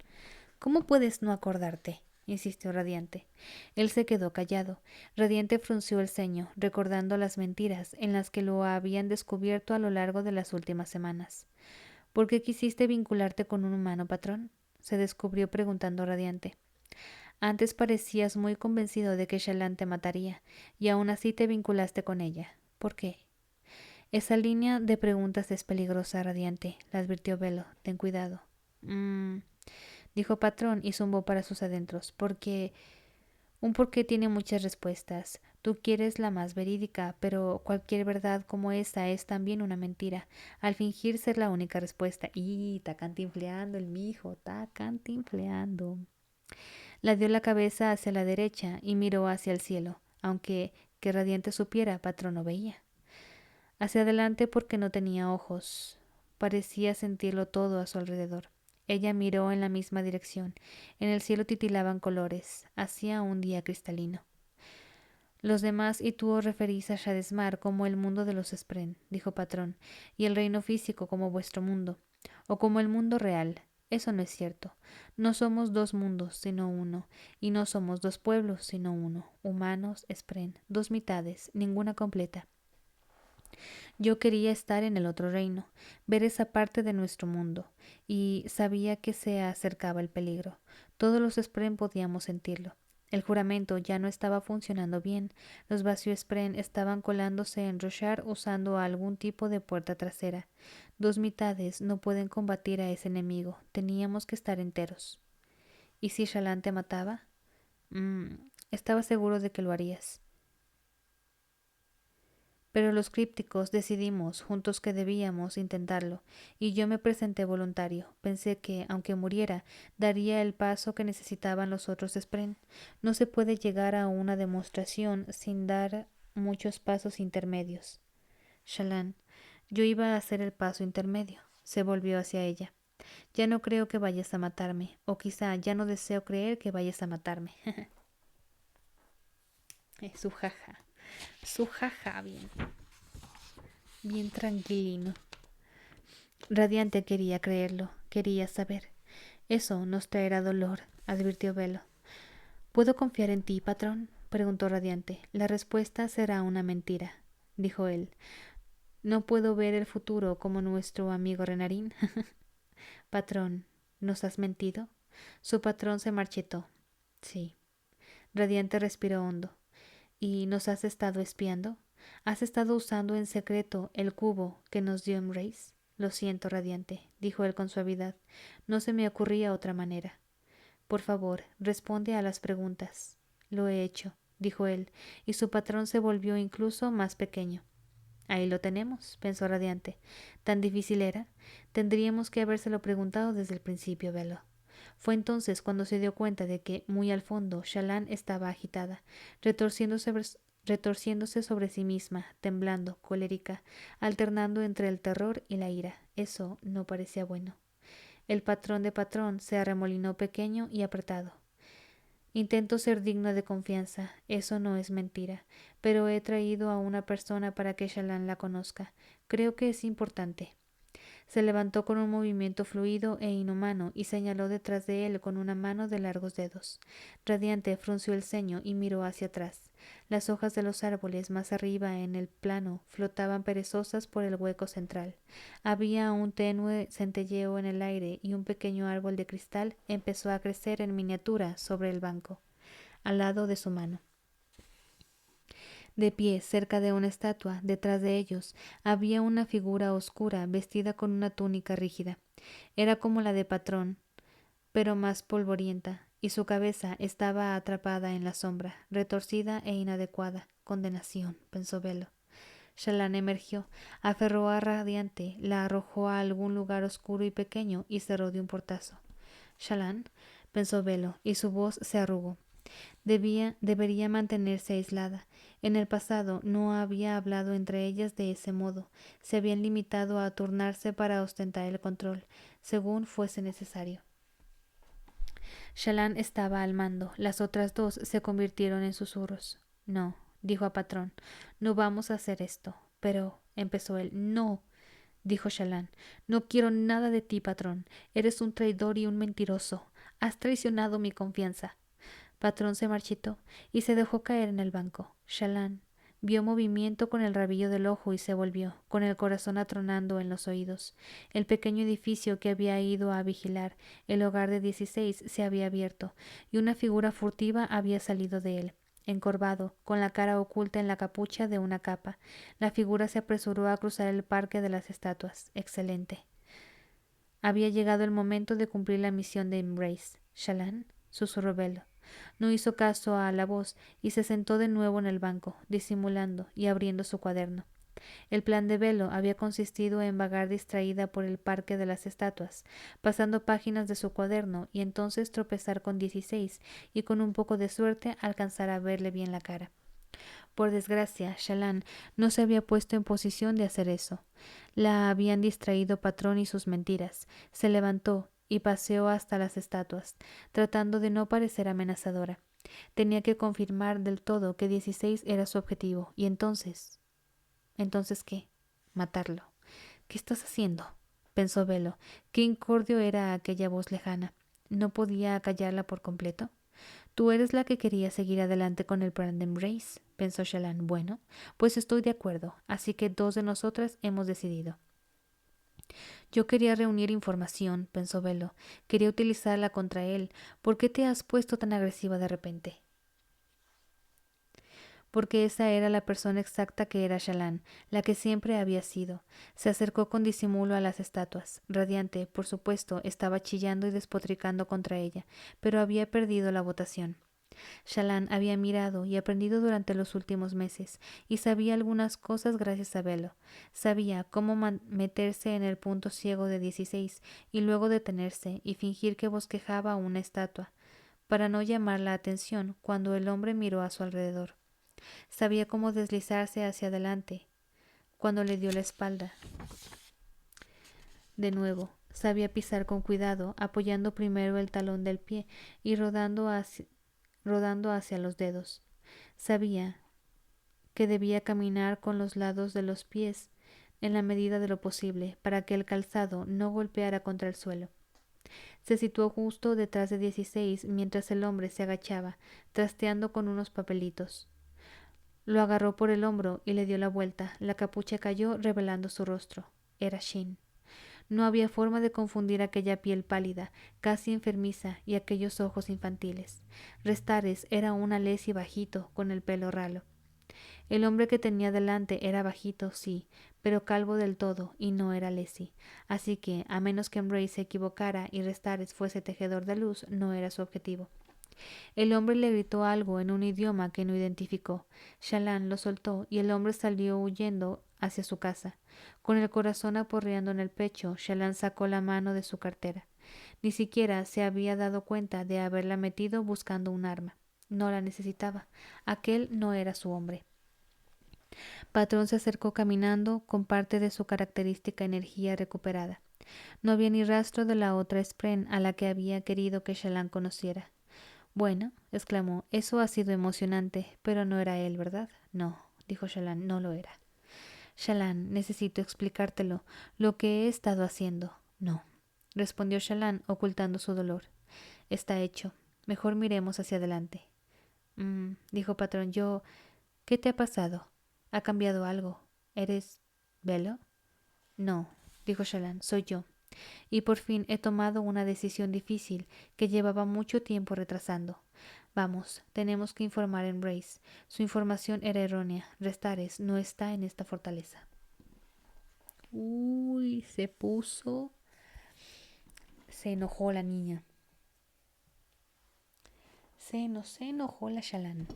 ¿Cómo puedes no acordarte? Insistió Radiante. Él se quedó callado. Radiante frunció el ceño, recordando las mentiras en las que lo habían descubierto a lo largo de las últimas semanas. ¿Por qué quisiste vincularte con un humano, Patrón? Se descubrió preguntando Radiante. Antes parecías muy convencido de que Shallan te mataría, y aún así te vinculaste con ella. ¿Por qué? Esa línea de preguntas es peligrosa, Radiante, le advirtió Velo. Ten cuidado. Dijo Patrón y zumbó para sus adentros. Un porqué tiene muchas respuestas. Tú quieres la más verídica, pero cualquier verdad como esa es también una mentira, al fingir ser la única respuesta. Y está cantinfleando el mijo, está cantinfleando. La dio la cabeza hacia la derecha y miró hacia el cielo, aunque que Radiante supiera, Patrón no veía. Hacia adelante porque no tenía ojos. Parecía sentirlo todo a su alrededor. Ella miró en la misma dirección. En el cielo titilaban colores. Hacía un día cristalino. Los demás y tú os referís a Shadesmar como el mundo de los Spren, dijo Patrón, y el reino físico como vuestro mundo, o como el mundo real. Eso no es cierto. No somos dos mundos, sino uno, y no somos dos pueblos, sino uno. Humanos, Spren, dos mitades, ninguna completa. Yo quería estar en el otro reino, ver esa parte de nuestro mundo, y sabía que se acercaba el peligro. Todos los Spren podíamos sentirlo. El juramento ya no estaba funcionando bien. Los vacíos Spren estaban colándose en Roshar usando algún tipo de puerta trasera. Dos mitades no pueden combatir a ese enemigo. Teníamos que estar enteros. ¿Y si Shallan te mataba? Estaba seguro de que lo harías. Pero los crípticos decidimos juntos que debíamos intentarlo, y yo me presenté voluntario. Pensé que, aunque muriera, daría el paso que necesitaban los otros Spren. No se puede llegar a una demostración sin dar muchos pasos intermedios. Shallan, yo iba a hacer el paso intermedio. Se volvió hacia ella. Ya no creo que vayas a matarme, o quizá ya no deseo creer que vayas a matarme. Su jaja. Su jaja, bien tranquilino. Radiante quería creerlo, quería saber. Eso nos traerá dolor, advirtió Velo. ¿Puedo confiar en ti, patrón? Preguntó Radiante. La respuesta será una mentira, dijo él. No puedo ver el futuro como nuestro amigo Renarín. Patrón, ¿nos has mentido? Su patrón se marchitó. Sí. Radiante respiró hondo. ¿Y nos has estado espiando? ¿Has estado usando en secreto el cubo que nos dio Emrace? Lo siento, Radiante, dijo él con suavidad. No se me ocurría otra manera. Por favor, responde a las preguntas. Lo he hecho, dijo él, y su patrón se volvió incluso más pequeño. Ahí lo tenemos, pensó Radiante. ¿Tan difícil era? Tendríamos que habérselo preguntado desde el principio, Velo. Fue entonces cuando se dio cuenta de que, muy al fondo, Shallan estaba agitada, retorciéndose sobre sí misma, temblando, colérica, alternando entre el terror y la ira. Eso no parecía bueno. El patrón de patrón se arremolinó pequeño y apretado. Intento ser digno de confianza, eso no es mentira, pero he traído a una persona para que Shallan la conozca. Creo que es importante. Se levantó con un movimiento fluido e inhumano y señaló detrás de él con una mano de largos dedos. Radiante frunció el ceño y miró hacia atrás. Las hojas de los árboles más arriba en el plano flotaban perezosas por el hueco central. Había un tenue centelleo en el aire y un pequeño árbol de cristal empezó a crecer en miniatura sobre el banco, al lado de su mano. De pie, cerca de una estatua, detrás de ellos, había una figura oscura vestida con una túnica rígida. Era como la de patrón, pero más polvorienta, y su cabeza estaba atrapada en la sombra, retorcida e inadecuada. Condenación, pensó Velo. Shallan emergió, aferró a Radiante, la arrojó a algún lugar oscuro y pequeño y cerró de un portazo. Shallan, pensó Velo, y su voz se arrugó. Debería mantenerse aislada. En el pasado no había hablado entre ellas de ese modo. Se habían limitado a turnarse para ostentar el control, según fuese necesario. Shallan estaba al mando. Las otras dos se convirtieron en susurros. No, dijo a Patrón, no vamos a hacer esto. Pero, empezó él. No, dijo Shallan. No quiero nada de ti, Patrón. Eres un traidor y un mentiroso. Has traicionado mi confianza. Patrón se marchitó y se dejó caer en el banco. Shallan vio movimiento con el rabillo del ojo y se volvió, con el corazón atronando en los oídos. El pequeño edificio que había ido a vigilar, el hogar de 16, se había abierto, y una figura furtiva había salido de él. Encorvado, con la cara oculta en la capucha de una capa, la figura se apresuró a cruzar el parque de las estatuas. Excelente. Había llegado el momento de cumplir la misión de Embrace. Shallan, susurró Velo. No hizo caso a la voz y se sentó de nuevo en el banco, disimulando y abriendo su cuaderno. El plan de Velo había consistido en vagar distraída por el parque de las estatuas, pasando páginas de su cuaderno y entonces tropezar con 16 y con un poco de suerte alcanzar a verle bien la cara. Por desgracia, Shallan no se había puesto en posición de hacer eso. La habían distraído Patrón y sus mentiras. Se levantó y paseó hasta las estatuas, tratando de no parecer amenazadora. Tenía que confirmar del todo que 16 era su objetivo, y entonces... ¿Entonces qué? Matarlo. ¿Qué estás haciendo? Pensó Velo. Qué incordio era aquella voz lejana. ¿No podía callarla por completo? Tú eres la que quería seguir adelante con el Brandon Race, pensó Shallan. Bueno, pues estoy de acuerdo, así que dos de nosotras hemos decidido. Yo quería reunir información, pensó Velo. Quería utilizarla contra él. ¿Por qué te has puesto tan agresiva de repente? Porque esa era la persona exacta que era Shallan, la que siempre había sido. Se acercó con disimulo a las estatuas. Radiante, por supuesto, estaba chillando y despotricando contra ella, pero había perdido la votación. Shallan había mirado y aprendido durante los últimos meses, y sabía algunas cosas gracias a Velo. Sabía cómo meterse en el punto ciego de 16 y luego detenerse y fingir que bosquejaba una estatua, para no llamar la atención cuando el hombre miró a su alrededor. Sabía cómo deslizarse hacia adelante cuando le dio la espalda. De nuevo, sabía pisar con cuidado, apoyando primero el talón del pie y rodando hacia los dedos. Sabía que debía caminar con los lados de los pies en la medida de lo posible para que el calzado no golpeara contra el suelo. Se situó justo detrás de 16 mientras el hombre se agachaba, trasteando con unos papelitos. Lo agarró por el hombro y le dio la vuelta. La capucha cayó, revelando su rostro. Era Shin. No había forma de confundir aquella piel pálida, casi enfermiza, y aquellos ojos infantiles. Restares era un alesi bajito, con el pelo ralo. El hombre que tenía delante era bajito, sí, pero calvo del todo, y no era Alesi. Así que, a menos que Embrace se equivocara y Restares fuese tejedor de luz, no era su objetivo. El hombre le gritó algo en un idioma que no identificó. Shallan lo soltó y el hombre salió huyendo hacia su casa. Con el corazón aporreando en el pecho, Shallan sacó la mano de su cartera. Ni siquiera se había dado cuenta de haberla metido buscando un arma. No la necesitaba. Aquel no era su hombre. Patrón se acercó caminando con parte de su característica energía recuperada. No había ni rastro de la otra Spren a la que había querido que Shallan conociera. Bueno, exclamó, eso ha sido emocionante, pero no era él, ¿verdad? No, dijo Shallan, no lo era. Shallan, necesito explicártelo, lo que he estado haciendo. No, respondió Shallan, ocultando su dolor. Está hecho. Mejor miremos hacia adelante. Dijo Patrón, ¿Qué te ha pasado? ¿Ha cambiado algo? ¿Eres Velo? No, dijo Shallan, soy yo. Y por fin he tomado una decisión difícil que llevaba mucho tiempo retrasando. Vamos, tenemos que informar a Embrace. Su información era errónea. Restares no está en esta fortaleza. Uy, se enojó la niña. Se enojó la Shallan.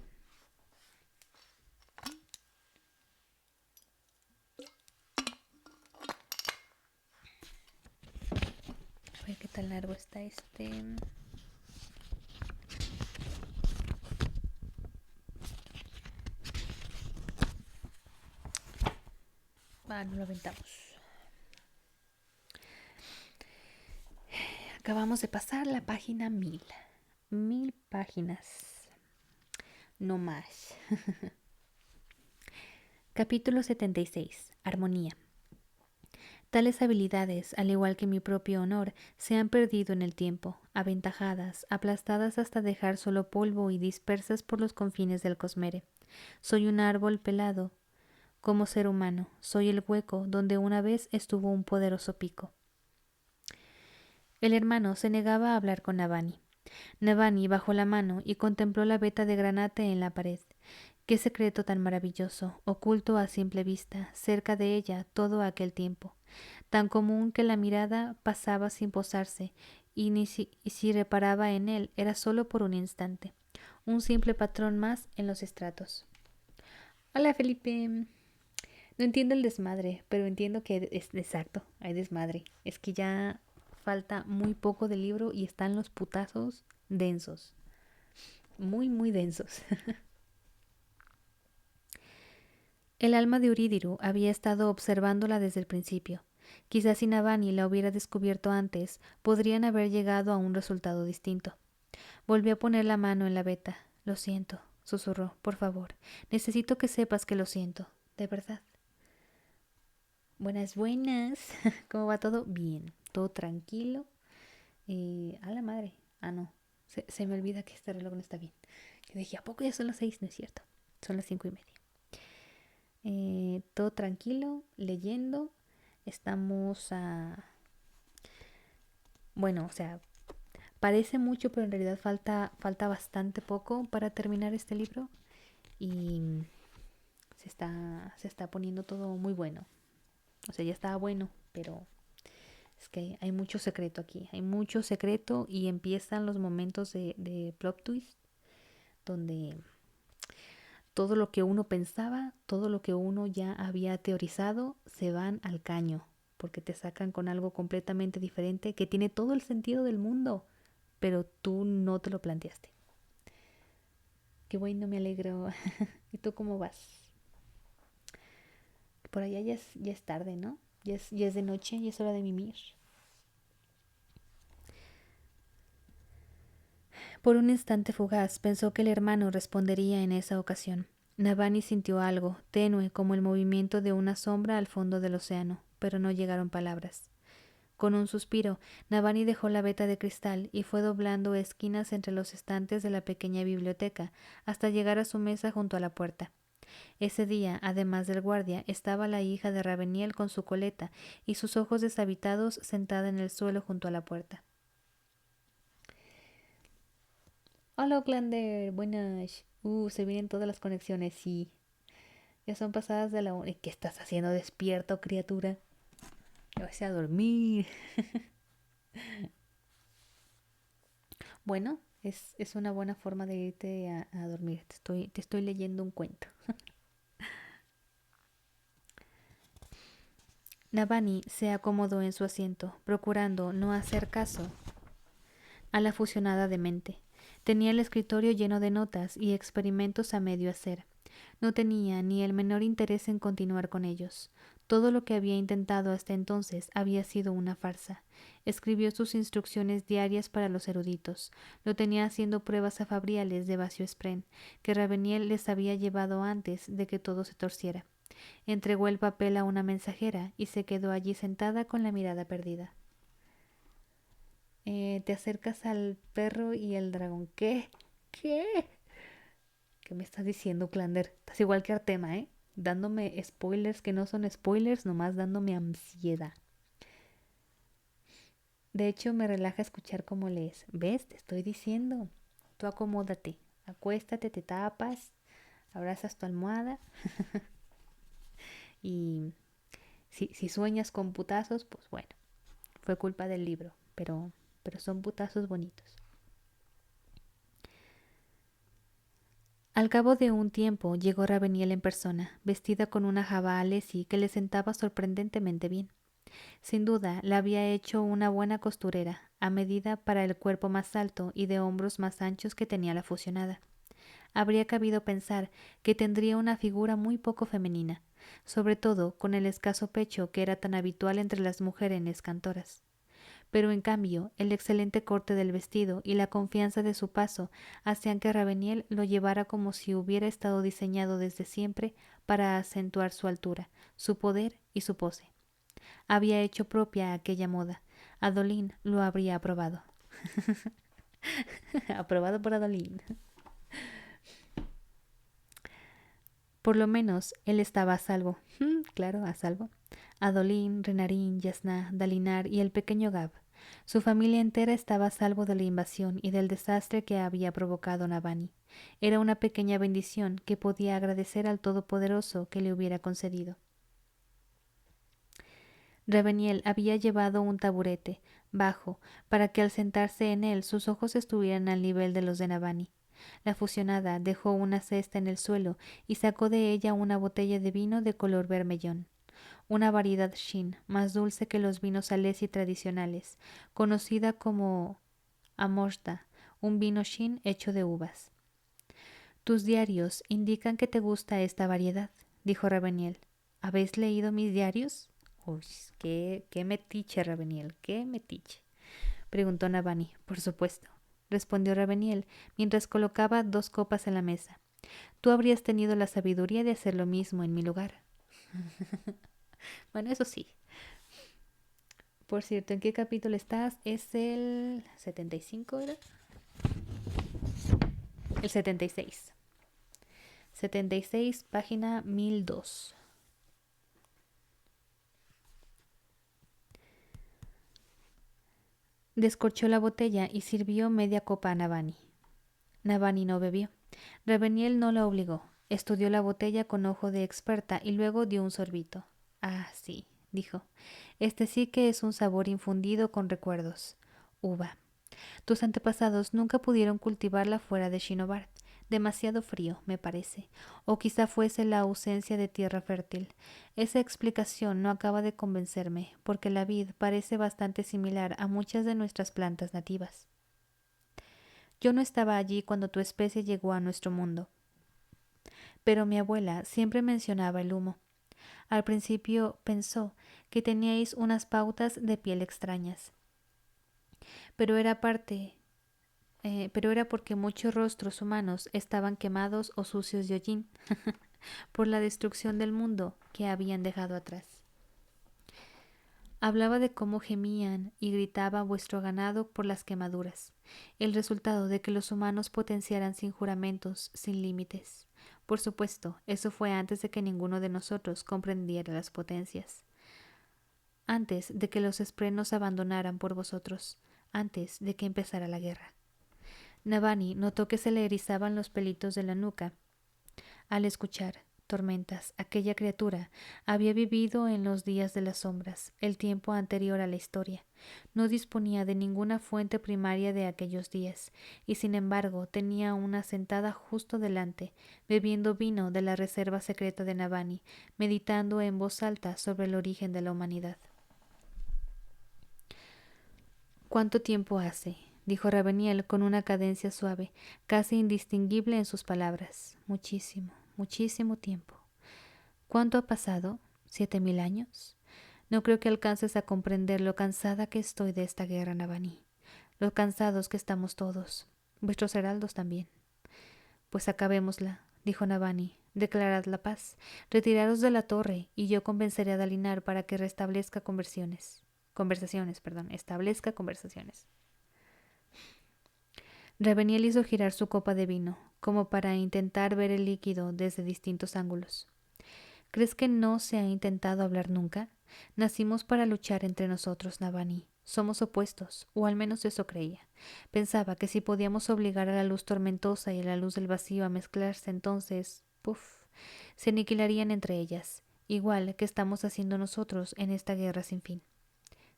tan largo está este? No lo aventamos. Acabamos de pasar la página 1000. 1000 páginas. No más. Capítulo 76. Armonía. Tales habilidades, al igual que mi propio honor, se han perdido en el tiempo, aventajadas, aplastadas hasta dejar solo polvo y dispersas por los confines del cosmere. Soy un árbol pelado. Como ser humano, soy el hueco donde una vez estuvo un poderoso pico. El hermano se negaba a hablar con Navani. Navani bajó la mano y contempló la veta de granate en la pared. Qué secreto tan maravilloso, oculto a simple vista, cerca de ella todo aquel tiempo. Tan común que la mirada pasaba sin posarse, y si reparaba en él era solo por un instante. Un simple patrón más en los estratos. Hola, Felipe. No entiendo el desmadre, pero entiendo que es exacto, hay desmadre. Es que ya falta muy poco del libro y están los putazos densos. Muy, muy densos. El alma de Eurídiru había estado observándola desde el principio. Quizás si Navani la hubiera descubierto antes, podrían haber llegado a un resultado distinto. Volvió a poner la mano en la veta. Lo siento, susurró. Por favor, necesito que sepas que lo siento. De verdad. Buenas, buenas. ¿Cómo va todo? Bien. Todo tranquilo. A la madre. No. Se me olvida que este reloj no está bien. Yo dije, ¿a poco ya son las 6? No es cierto. Son las 5:30. Todo tranquilo, leyendo. Estamos a... Bueno, o sea, parece mucho, pero en realidad falta bastante poco para terminar este libro. Y se está poniendo todo muy bueno. O sea, ya estaba bueno, pero es que hay mucho secreto aquí. Hay mucho secreto y empiezan los momentos de plot twist donde todo lo que uno pensaba, todo lo que uno ya había teorizado, se van al caño, porque te sacan con algo completamente diferente que tiene todo el sentido del mundo, pero tú no te lo planteaste. Qué bueno, me alegro. ¿Y tú cómo vas? Por allá ya es tarde, ¿no? Ya es de noche, ya es hora de mimir. Por un instante fugaz pensó que el hermano respondería en esa ocasión. Navani sintió algo, tenue como el movimiento de una sombra al fondo del océano, pero no llegaron palabras. Con un suspiro, Navani dejó la veta de cristal y fue doblando esquinas entre los estantes de la pequeña biblioteca hasta llegar a su mesa junto a la puerta. Ese día, además del guardia, estaba la hija de Raveniel con su coleta y sus ojos deshabitados sentada en el suelo junto a la puerta. Hola, Oaklander, buenas. Se vienen todas las conexiones, sí. Ya son pasadas de la 1. ¿Qué estás haciendo despierto, criatura? Ya vas a dormir. Bueno, es una buena forma de irte a dormir. Te estoy leyendo un cuento. Navani se acomodó en su asiento, procurando no hacer caso a la fusionada de mente. Tenía el escritorio lleno de notas y experimentos a medio hacer. No tenía ni el menor interés en continuar con ellos. Todo lo que había intentado hasta entonces había sido una farsa. Escribió sus instrucciones diarias para los eruditos. Lo tenía haciendo pruebas afabriales de Vasio Spren, que Raveniel les había llevado antes de que todo se torciera. Entregó el papel a una mensajera y se quedó allí sentada con la mirada perdida. Te acercas al perro y el dragón. ¿Qué? ¿Qué? ¿Qué me estás diciendo, Clander? Estás igual que Artema, ¿eh? Dándome spoilers que no son spoilers, nomás dándome ansiedad. De hecho, me relaja escuchar cómo lees. ¿Ves? Te estoy diciendo. Tú acomódate. Acuéstate, te tapas, abrazas tu almohada. Y si sueñas con putazos, pues bueno, fue culpa del libro. Pero son putazos bonitos. Al cabo de un tiempo llegó Raveniel en persona, vestida con una jaba alesi que le sentaba sorprendentemente bien. Sin duda, la había hecho una buena costurera. a medida para el cuerpo más alto y de hombros más anchos que tenía la fusionada. Habría cabido pensar que tendría una figura muy poco femenina, sobre todo con el escaso pecho que era tan habitual entre las mujeres cantoras. Pero en cambio, el excelente corte del vestido y la confianza de su paso hacían que Raveniel lo llevara como si hubiera estado diseñado desde siempre para acentuar su altura, su poder y su pose. Había hecho propia aquella moda. Adolín lo habría aprobado. Aprobado por Adolín. Por lo menos él estaba a salvo. Claro, a salvo. Adolín, Renarín, Yasná, Dalinar y el pequeño Gab. Su familia entera estaba a salvo de la invasión y del desastre que había provocado Navani. Era una pequeña bendición que podía agradecer al Todopoderoso que le hubiera concedido. Raveniel había llevado un taburete, bajo, para que al sentarse en él sus ojos estuvieran al nivel de los de Navani. La fusionada dejó una cesta en el suelo y sacó de ella una botella de vino de color vermellón, una variedad Shin, más dulce que los vinos alesi tradicionales, conocida como Amorta, un vino Shin hecho de uvas. Tus diarios indican que te gusta esta variedad, dijo Raveniel. ¿Habéis leído mis diarios? Uy, qué metiche, Raveniel, qué metiche, preguntó Navani. Por supuesto, respondió Raveniel mientras colocaba 2 copas en la mesa. Tú habrías tenido la sabiduría de hacer lo mismo en mi lugar. Bueno, eso sí. Por cierto, ¿en qué capítulo estás? ¿Es el 75, ¿verdad? El 76. 76, página 1002. Descorchó la botella y sirvió media copa a Navani. Navani no bebió. Raveniel no la obligó. Estudió la botella con ojo de experta y luego dio un sorbito. Ah, sí, dijo. Este sí que es un sabor infundido con recuerdos. Uva. Tus antepasados nunca pudieron cultivarla fuera de Shinobar. Demasiado frío, me parece. O quizá fuese la ausencia de tierra fértil. Esa explicación no acaba de convencerme, porque la vid parece bastante similar a muchas de nuestras plantas nativas. Yo no estaba allí cuando tu especie llegó a nuestro mundo, pero mi abuela siempre mencionaba el humo. Al principio pensó que teníais unas pautas de piel extrañas, pero era porque muchos rostros humanos estaban quemados o sucios de hollín por la destrucción del mundo que habían dejado atrás. Hablaba de cómo gemían y gritaba vuestro ganado por las quemaduras, el resultado de que los humanos potenciaran sin juramentos, sin límites. Por supuesto, eso fue antes de que ninguno de nosotros comprendiera las potencias. Antes de que los Spren nos abandonaran por vosotros, antes de que empezara la guerra. Navani notó que se le erizaban los pelitos de la nuca al escuchar tormentas. Aquella criatura había vivido en los días de las sombras, el tiempo anterior a la historia. No disponía de ninguna fuente primaria de aquellos días, y sin embargo tenía una sentada justo delante, bebiendo vino de la reserva secreta de Navani, meditando en voz alta sobre el origen de la humanidad. ¿Cuánto tiempo hace? Dijo Raveniel con una cadencia suave, casi indistinguible en sus palabras. Muchísimo, muchísimo tiempo. ¿Cuánto ha pasado? ¿7,000 años? No creo que alcances a comprender lo cansada que estoy de esta guerra, Navani. Lo cansados que estamos todos. Vuestros heraldos también. Pues acabémosla, dijo Navani. Declarad la paz. Retiraros de la torre y yo convenceré a Dalinar para que restablezca establezca conversaciones. Raveniel hizo girar su copa de vino, como para intentar ver el líquido desde distintos ángulos. ¿Crees que no se ha intentado hablar nunca? Nacimos para luchar entre nosotros, Navani. Somos opuestos, o al menos eso creía. Pensaba que si podíamos obligar a la luz tormentosa y a la luz del vacío a mezclarse, entonces, se aniquilarían entre ellas, igual que estamos haciendo nosotros en esta guerra sin fin.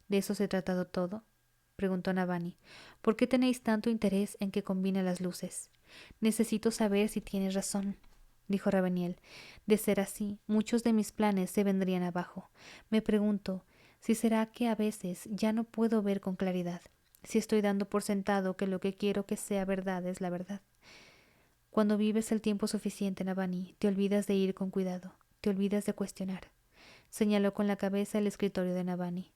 ¿De eso se ha tratado todo?, preguntó Navani. ¿Por qué tenéis tanto interés en que combine las luces? Necesito saber si tienes razón, dijo Raveniel. De ser así, muchos de mis planes se vendrían abajo. Me pregunto si será que a veces ya no puedo ver con claridad. si estoy dando por sentado que lo que quiero que sea verdad es la verdad? Cuando vives el tiempo suficiente, Navani, te olvidas de ir con cuidado, te olvidas de cuestionar. Señaló con la cabeza el escritorio de Navani.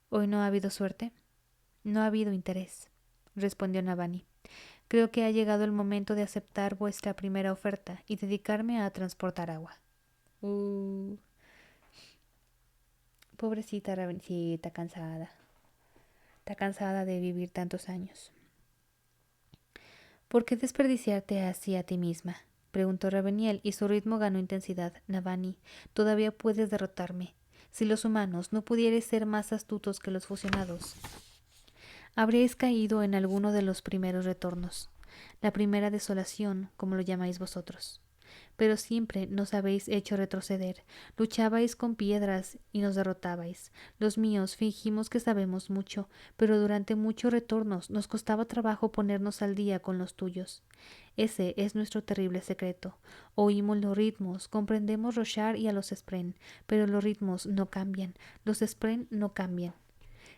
¿Hoy no ha habido suerte? No ha habido interés, respondió Navani. Creo que ha llegado el momento de aceptar vuestra primera oferta y dedicarme a transportar agua. Pobrecita Ravencita, cansada. Está cansada de vivir tantos años. ¿Por qué desperdiciarte así a ti misma? Preguntó Raveniel, y su ritmo ganó intensidad. Navani, todavía puedes derrotarme. Si los humanos no pudierais ser más astutos que los fusionados, habréis caído en alguno de los primeros retornos, la primera desolación, como lo llamáis vosotros. Pero siempre nos habéis hecho retroceder. Luchabais con piedras y nos derrotabais. Los míos fingimos que sabemos mucho, pero durante muchos retornos nos costaba trabajo ponernos al día con los tuyos. Ese es nuestro terrible secreto. Oímos los ritmos, comprendemos Roshar y a los Spren, pero los ritmos no cambian, los Spren no cambian.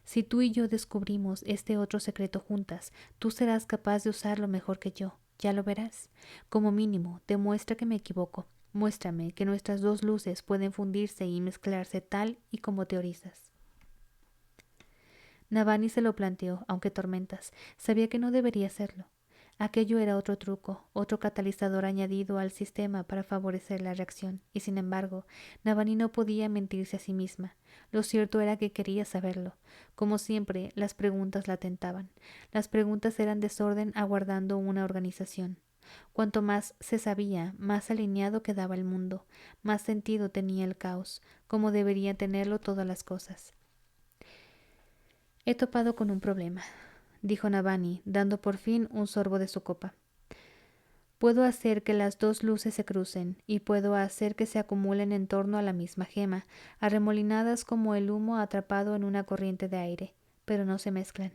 Si tú y yo descubrimos este otro secreto juntas, tú serás capaz de usarlo mejor que yo. Ya lo verás. Como mínimo, demuestra que me equivoco. Muéstrame que nuestras dos luces pueden fundirse y mezclarse tal y como teorizas. Navani se lo planteó, aunque Tormentas sabía que no debería hacerlo. Aquello era otro truco, otro catalizador añadido al sistema para favorecer la reacción, y sin embargo, Navani no podía mentirse a sí misma. Lo cierto era que quería saberlo. Como siempre, las preguntas la tentaban. Las preguntas eran desorden aguardando una organización. Cuanto más se sabía, más alineado quedaba el mundo, más sentido tenía el caos, como deberían tenerlo todas las cosas. He topado con un problema, dijo Navani, dando por fin un sorbo de su copa. Puedo hacer que las dos luces se crucen, y puedo hacer que se acumulen en torno a la misma gema, arremolinadas como el humo atrapado en una corriente de aire, pero no se mezclan.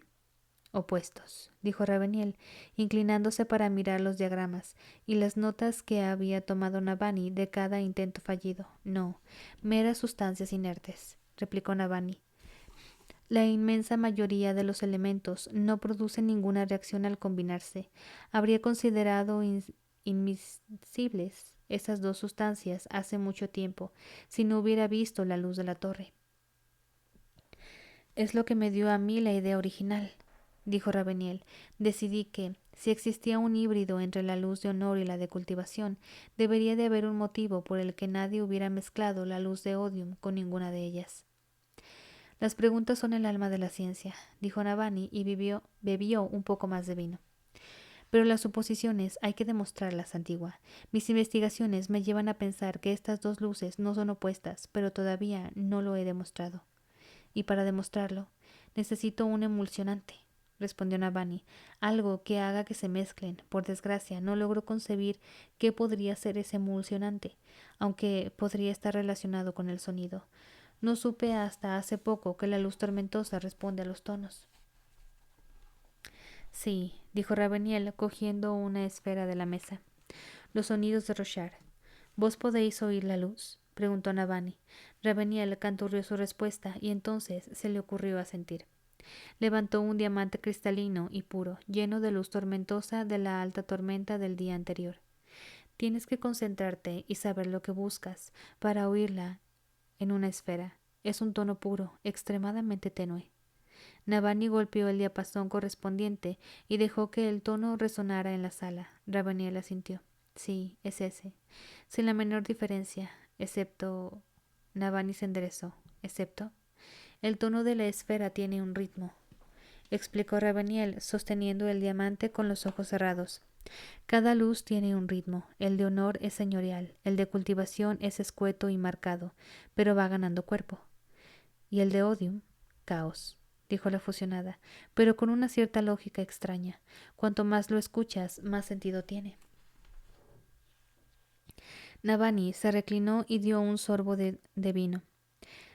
Opuestos, dijo Raveniel, inclinándose para mirar los diagramas y las notas que había tomado Navani de cada intento fallido. No, meras sustancias inertes, replicó Navani. La inmensa mayoría de los elementos no produce ninguna reacción al combinarse. Habría considerado inmiscibles esas dos sustancias hace mucho tiempo, si no hubiera visto la luz de la torre. Es lo que me dio a mí la idea original, dijo Raveniel. Decidí que, si existía un híbrido entre la luz de honor y la de cultivación, debería de haber un motivo por el que nadie hubiera mezclado la luz de odium con ninguna de ellas. Las preguntas son el alma de la ciencia, dijo Navani y bebió un poco más de vino. Pero las suposiciones hay que demostrarlas, Antigua. Mis investigaciones me llevan a pensar que estas dos luces no son opuestas, pero todavía no lo he demostrado. Y para demostrarlo, necesito un emulsionante, respondió Navani, algo que haga que se mezclen. Por desgracia, no logro concebir qué podría ser ese emulsionante, aunque podría estar relacionado con el sonido. No supe hasta hace poco que la luz tormentosa responde a los tonos. Sí, dijo Raveniel, cogiendo una esfera de la mesa. Los sonidos de Roshar. ¿Vos podéis oír la luz? Preguntó Navani. Raveniel canturrió su respuesta y entonces se le ocurrió asentir. Levantó un diamante cristalino y puro, lleno de luz tormentosa de la alta tormenta del día anterior. Tienes que concentrarte y saber lo que buscas para oírla en una esfera. Es un tono puro, extremadamente tenue. Navani golpeó el diapasón correspondiente y dejó que el tono resonara en la sala. Raveniel asintió. Sí, es ese. Sin la menor diferencia, excepto... Navani se enderezó. ¿Excepto? El tono de la esfera tiene un ritmo, explicó Raveniel, sosteniendo el diamante con los ojos cerrados. Cada luz tiene un ritmo. El de honor es señorial, el de cultivación es escueto y marcado, pero va ganando cuerpo. Y el de odium, caos, dijo la fusionada, pero con una cierta lógica extraña. Cuanto más lo escuchas, más sentido tiene. Navani se reclinó y dio un sorbo de vino,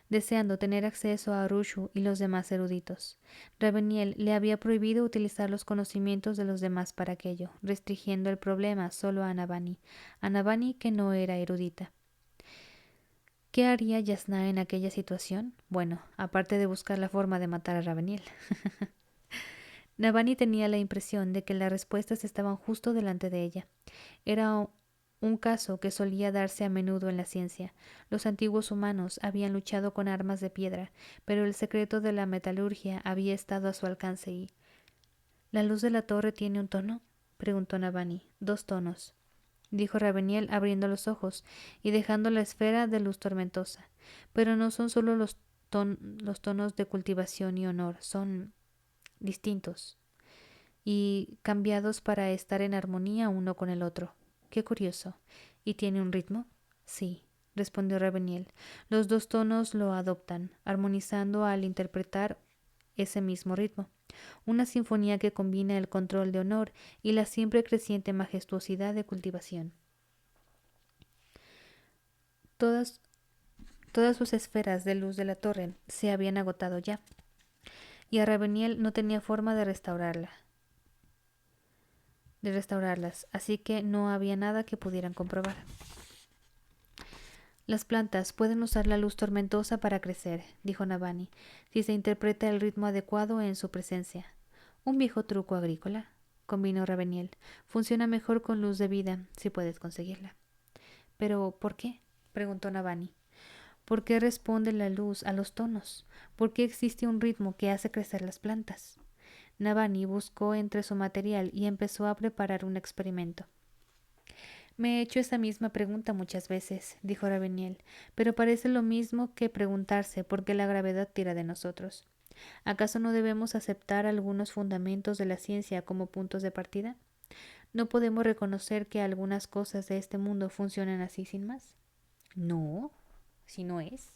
deseando tener acceso a Arushu y los demás eruditos. Raveniel le había prohibido utilizar los conocimientos de los demás para aquello, restringiendo el problema solo a Navani que no era erudita. ¿Qué haría Jasná en aquella situación? Bueno, aparte de buscar la forma de matar a Raveniel. Navani tenía la impresión de que las respuestas estaban justo delante de ella. Era un caso que solía darse a menudo en la ciencia. Los antiguos humanos habían luchado con armas de piedra, pero el secreto de la metalurgia había estado a su alcance y... ¿La luz de la torre tiene un tono?, preguntó Navani. 2 tonos, dijo Raveniel abriendo los ojos y dejando la esfera de luz tormentosa. Pero no son solo los tonos de cultivación y honor, son distintos y cambiados para estar en armonía uno con el otro. Qué curioso. ¿Y tiene un ritmo? Sí, respondió Raveniel. Los 2 tonos lo adoptan, armonizando al interpretar ese mismo ritmo. Una sinfonía que combina el control de honor y la siempre creciente majestuosidad de cultivación. Todas sus esferas de luz de la torre se habían agotado ya, y a Raveniel no tenía forma de restaurarlas, así que no había nada que pudieran comprobar. Las plantas pueden usar la luz tormentosa para crecer, dijo Navani, si se interpreta el ritmo adecuado en su presencia. Un viejo truco agrícola, convino Raveniel. Funciona mejor con luz de vida, si puedes conseguirla. ¿Pero por qué?, preguntó Navani. ¿Por qué responde la luz a los tonos? ¿Por qué existe un ritmo que hace crecer las plantas? Navani buscó entre su material y empezó a preparar un experimento. Me he hecho esa misma pregunta muchas veces, dijo Raveniel, pero parece lo mismo que preguntarse por qué la gravedad tira de nosotros. ¿Acaso no debemos aceptar algunos fundamentos de la ciencia como puntos de partida? ¿No podemos reconocer que algunas cosas de este mundo funcionan así sin más? No, si no es.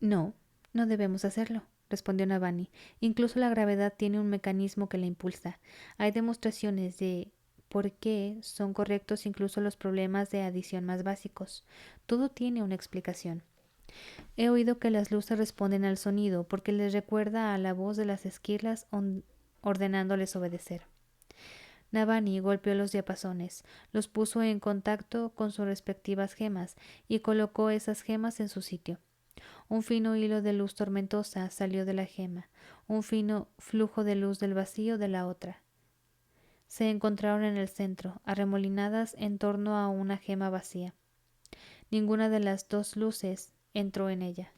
No, no debemos hacerlo, respondió Navani. Incluso la gravedad tiene un mecanismo que la impulsa. Hay demostraciones de por qué son correctos incluso los problemas de adición más básicos. Todo tiene una explicación. He oído que las luces responden al sonido porque les recuerda a la voz de las esquirlas ordenándoles obedecer. Navani golpeó los diapasones, los puso en contacto con sus respectivas gemas y colocó esas gemas en su sitio. Un fino hilo de luz tormentosa salió de la gema, un fino flujo de luz del vacío de la otra. Se encontraron en el centro, arremolinadas en torno a una gema vacía. Ninguna de las 2 luces entró en ella.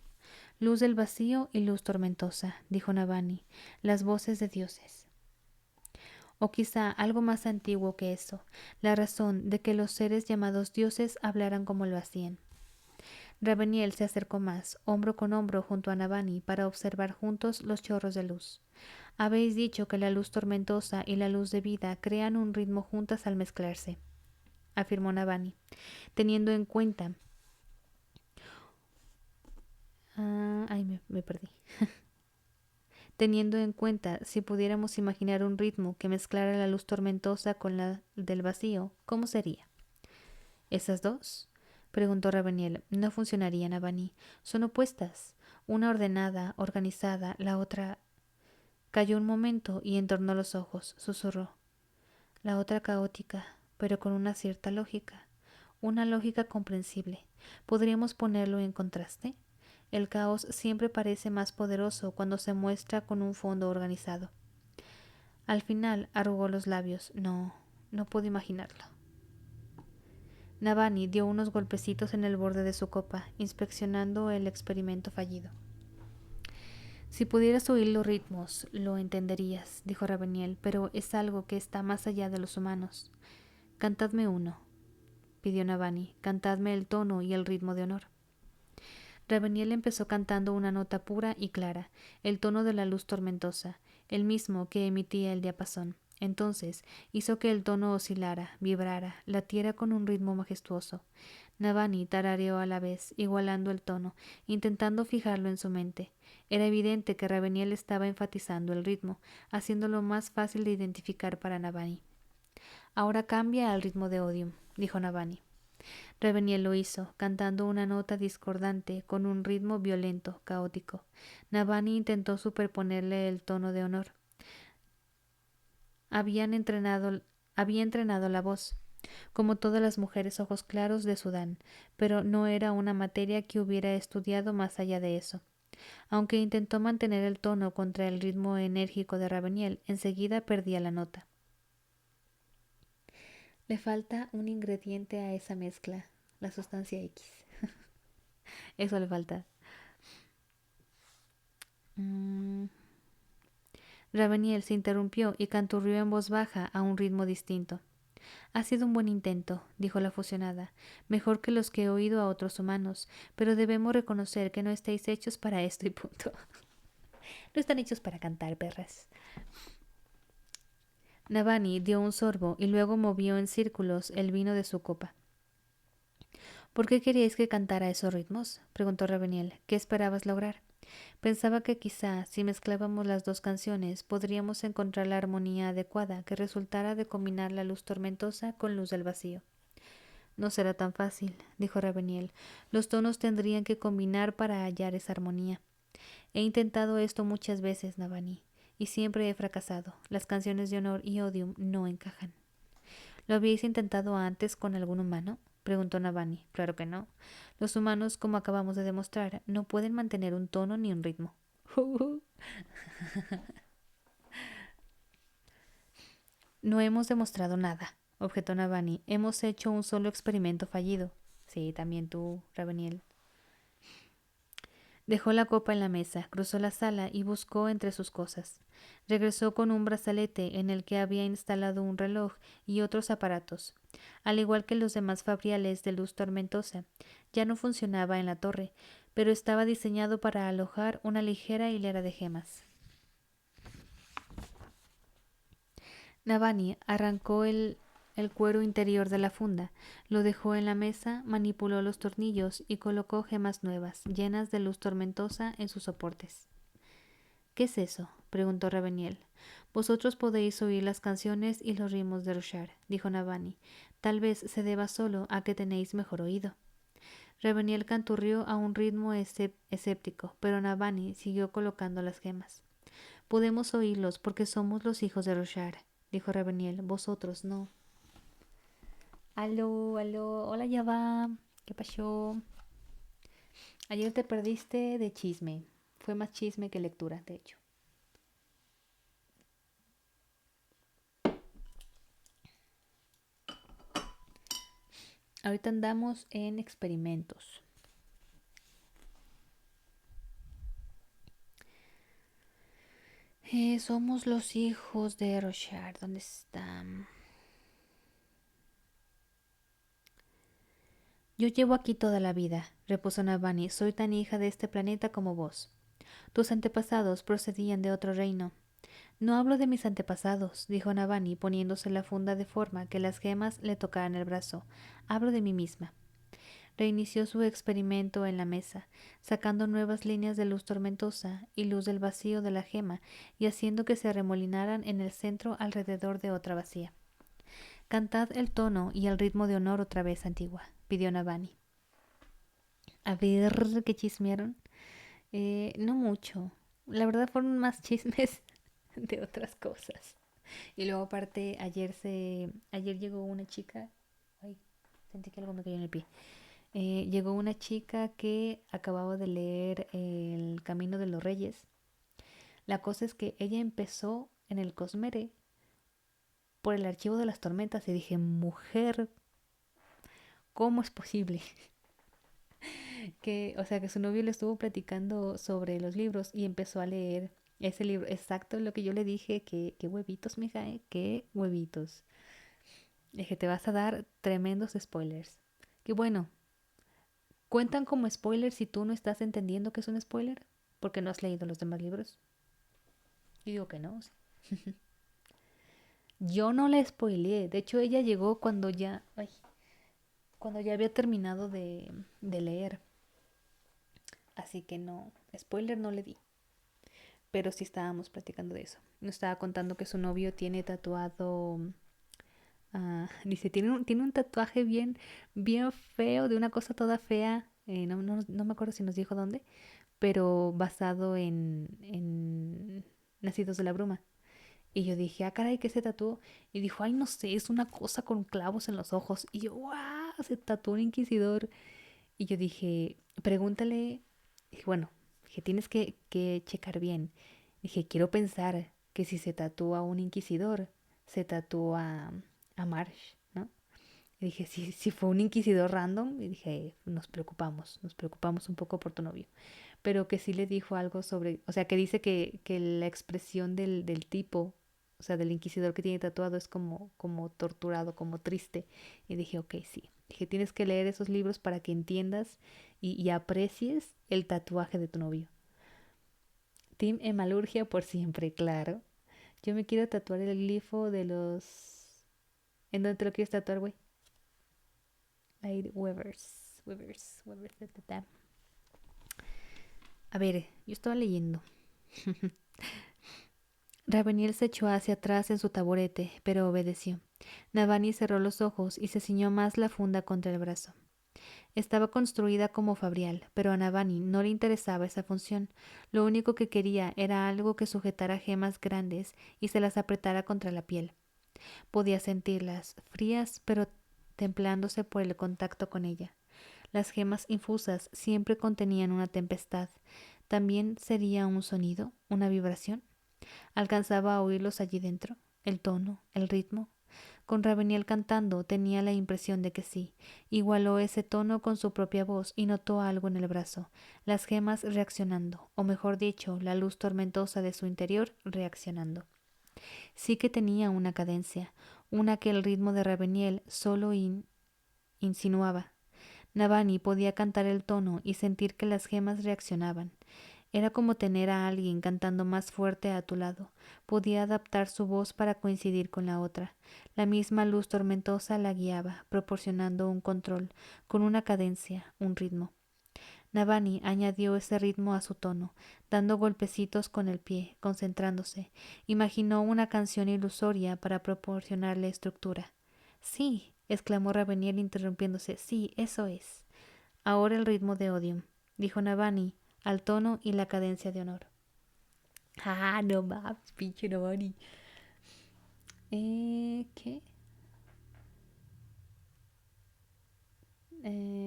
Luz del vacío y luz tormentosa, dijo Navani, las voces de dioses. O quizá algo más antiguo que eso, la razón de que los seres llamados dioses hablaran como lo hacían. Raveniel se acercó más, hombro con hombro junto a Navani, para observar juntos los chorros de luz. Habéis dicho que la luz tormentosa y la luz de vida crean un ritmo juntas al mezclarse, afirmó Navani, teniendo en cuenta... me perdí. Teniendo en cuenta, si pudiéramos imaginar un ritmo que mezclara la luz tormentosa con la del vacío, ¿cómo sería? ¿Esas 2? Preguntó Raveniel. No funcionarían, Navani. Son opuestas. Una ordenada, organizada, la otra... Calló un momento y entornó los ojos. Susurró. La otra caótica, pero con una cierta lógica. Una lógica comprensible. ¿Podríamos ponerlo en contraste? El caos siempre parece más poderoso cuando se muestra con un fondo organizado. Al final arrugó los labios. No puedo imaginarlo. Navani dio unos golpecitos en el borde de su copa, inspeccionando el experimento fallido. Si pudieras oír los ritmos, lo entenderías, dijo Raveniel, pero es algo que está más allá de los humanos. Cantadme uno, pidió Navani. Cantadme el tono y el ritmo de honor. Raveniel empezó cantando una nota pura y clara, el tono de la luz tormentosa, el mismo que emitía el diapasón. Entonces hizo que el tono oscilara, vibrara, latiera con un ritmo majestuoso. Navani tarareó a la vez, igualando el tono, intentando fijarlo en su mente. Era evidente que Raveniel estaba enfatizando el ritmo, haciéndolo más fácil de identificar para Navani. Ahora cambia al ritmo de Odium, dijo Navani. Raveniel lo hizo, cantando una nota discordante con un ritmo violento, caótico. Navani intentó superponerle el tono de honor. Había entrenado la voz, como todas las mujeres ojos claros de Sudán, pero no era una materia que hubiera estudiado más allá de eso. Aunque intentó mantener el tono contra el ritmo enérgico de Raveniel, enseguida perdía la nota. Le falta un ingrediente a esa mezcla, la sustancia X. Eso le falta. Raveniel se interrumpió y canturrió en voz baja a un ritmo distinto. Ha sido un buen intento, dijo la fusionada, mejor que los que he oído a otros humanos, pero debemos reconocer que no estáis hechos para esto y punto. No están hechos para cantar, perras. Navani dio un sorbo y luego movió en círculos el vino de su copa. ¿Por qué queríais que cantara esos ritmos? Preguntó Raveniel. ¿Qué esperabas lograr? Pensaba que quizá, si mezclábamos las dos canciones, podríamos encontrar la armonía adecuada que resultara de combinar la luz tormentosa con luz del vacío. No será tan fácil, dijo Raveniel. Los tonos tendrían que combinar para hallar esa armonía. He intentado esto muchas veces, Navani, y siempre he fracasado. Las canciones de honor y odium no encajan. ¿Lo habéis intentado antes con algún humano? Preguntó Navani. Claro que no. Los humanos, como acabamos de demostrar, no pueden mantener un tono ni un ritmo. No hemos demostrado nada, objetó Navani. Hemos hecho un solo experimento fallido. Sí, también tú, Raveniel. Dejó la copa en la mesa, cruzó la sala y buscó entre sus cosas. Regresó con un brazalete en el que había instalado un reloj y otros aparatos. Al igual que los demás fabriales de luz tormentosa, ya no funcionaba en la torre, pero estaba diseñado para alojar una ligera hilera de gemas. Navani arrancó el cuero interior de la funda, lo dejó en la mesa, manipuló los tornillos y colocó gemas nuevas, llenas de luz tormentosa, en sus soportes. ¿Qué es eso? Preguntó Raveniel. Vosotros podéis oír las canciones y los ritmos de Roshar, dijo Navani. Tal vez se deba solo a que tenéis mejor oído. Raveniel canturrió a un ritmo escéptico, pero Navani siguió colocando las gemas. Podemos oírlos porque somos los hijos de Roshar, dijo Raveniel. Vosotros no. Aló, aló, hola, ya va. ¿Qué pasó? Ayer te perdiste de chisme. Fue más chisme que lectura, de hecho. Ahorita andamos en experimentos. Somos los hijos de Roshar. ¿Dónde están? Yo llevo aquí toda la vida, repuso Navani. Soy tan hija de este planeta como vos. Tus antepasados procedían de otro reino. No hablo de mis antepasados, dijo Navani, poniéndose la funda de forma que las gemas le tocaran el brazo. Hablo de mí misma. Reinició su experimento en la mesa, sacando nuevas líneas de luz tormentosa y luz del vacío de la gema y haciendo que se arremolinaran en el centro alrededor de otra vacía. Cantad el tono y el ritmo de honor otra vez, Antigua, pidió Navani. A ver, ¿qué chismearon? No mucho. La verdad fueron más chismes de otras cosas. Y luego aparte, ayer llegó una chica. Ay, sentí que algo me cayó en el pie. Llegó una chica que acababa de leer El Camino de los Reyes. La cosa es que ella empezó en el Cosmere por el Archivo de las Tormentas y dije, mujer, ¿cómo es posible? O sea, que su novio le estuvo platicando sobre los libros y empezó a leer ese libro. Exacto lo que yo le dije, que huevitos, mija, qué huevitos. Dije, te vas a dar tremendos spoilers. Que bueno, ¿cuentan como spoilers si tú no estás entendiendo que es un spoiler? Porque no has leído los demás libros. Y digo que no. Sí. Yo no la spoileé. De hecho, ella llegó cuando ya había terminado de leer. Así que no, spoiler no le di. Pero sí estábamos platicando de eso. Nos estaba contando que su novio tiene tatuado. Dice, tiene un tatuaje bien, bien feo, de una cosa toda fea. No me acuerdo si nos dijo dónde, pero basado en Nacidos de la Bruma. Y yo dije, caray, ¿qué se tatuó? Y dijo, ay, no sé, es una cosa con clavos en los ojos. Y yo, ¡guau! Se tatuó un inquisidor. Y yo dije, pregúntale. Y bueno, Dije, tienes que checar bien. Dije, quiero pensar que si se tatúa un inquisidor, se tatúa a Marsh, ¿no? Y dije, si fue un inquisidor random, y dije, nos preocupamos un poco por tu novio. Pero que sí le dijo algo sobre, o sea, que dice que la expresión del tipo, o sea, del inquisidor que tiene tatuado es como torturado, como triste. Y dije, ok, sí. Dije, tienes que leer esos libros para que entiendas y aprecies el tatuaje de tu novio. Team Hemalurgia por siempre, claro. Yo me quiero tatuar el glifo de los... ¿En dónde te lo quieres tatuar, güey? Light Weavers. A ver, yo estaba leyendo. Raveniel se echó hacia atrás en su taburete, pero obedeció. Navani cerró los ojos y se ciñó más la funda contra el brazo. Estaba construida como fabrial, pero a Navani no le interesaba esa función. Lo único que quería era algo que sujetara gemas grandes y se las apretara contra la piel. Podía sentirlas, frías pero templándose por el contacto con ella. Las gemas infusas siempre contenían una tempestad. ¿También sería un sonido, una vibración? ¿Alcanzaba a oírlos allí dentro? ¿El tono? ¿El ritmo? Con Raveniel cantando tenía la impresión de que sí. Igualó ese tono con su propia voz y notó algo en el brazo, las gemas reaccionando, o mejor dicho, la luz tormentosa de su interior reaccionando. Sí que tenía una cadencia, una que el ritmo de Raveniel solo insinuaba. Navani podía cantar el tono y sentir que las gemas reaccionaban. Era como tener a alguien cantando más fuerte a tu lado. Podía adaptar su voz para coincidir con la otra. La misma luz tormentosa la guiaba, proporcionando un control, con una cadencia, un ritmo. Navani añadió ese ritmo a su tono, dando golpecitos con el pie, concentrándose. Imaginó una canción ilusoria para proporcionarle estructura. Sí, exclamó Raveniel interrumpiéndose. Sí, eso es. Ahora el ritmo de Odium, dijo Navani, al tono y la cadencia de honor. Ah, no mames, pinche Navani. ¿Qué?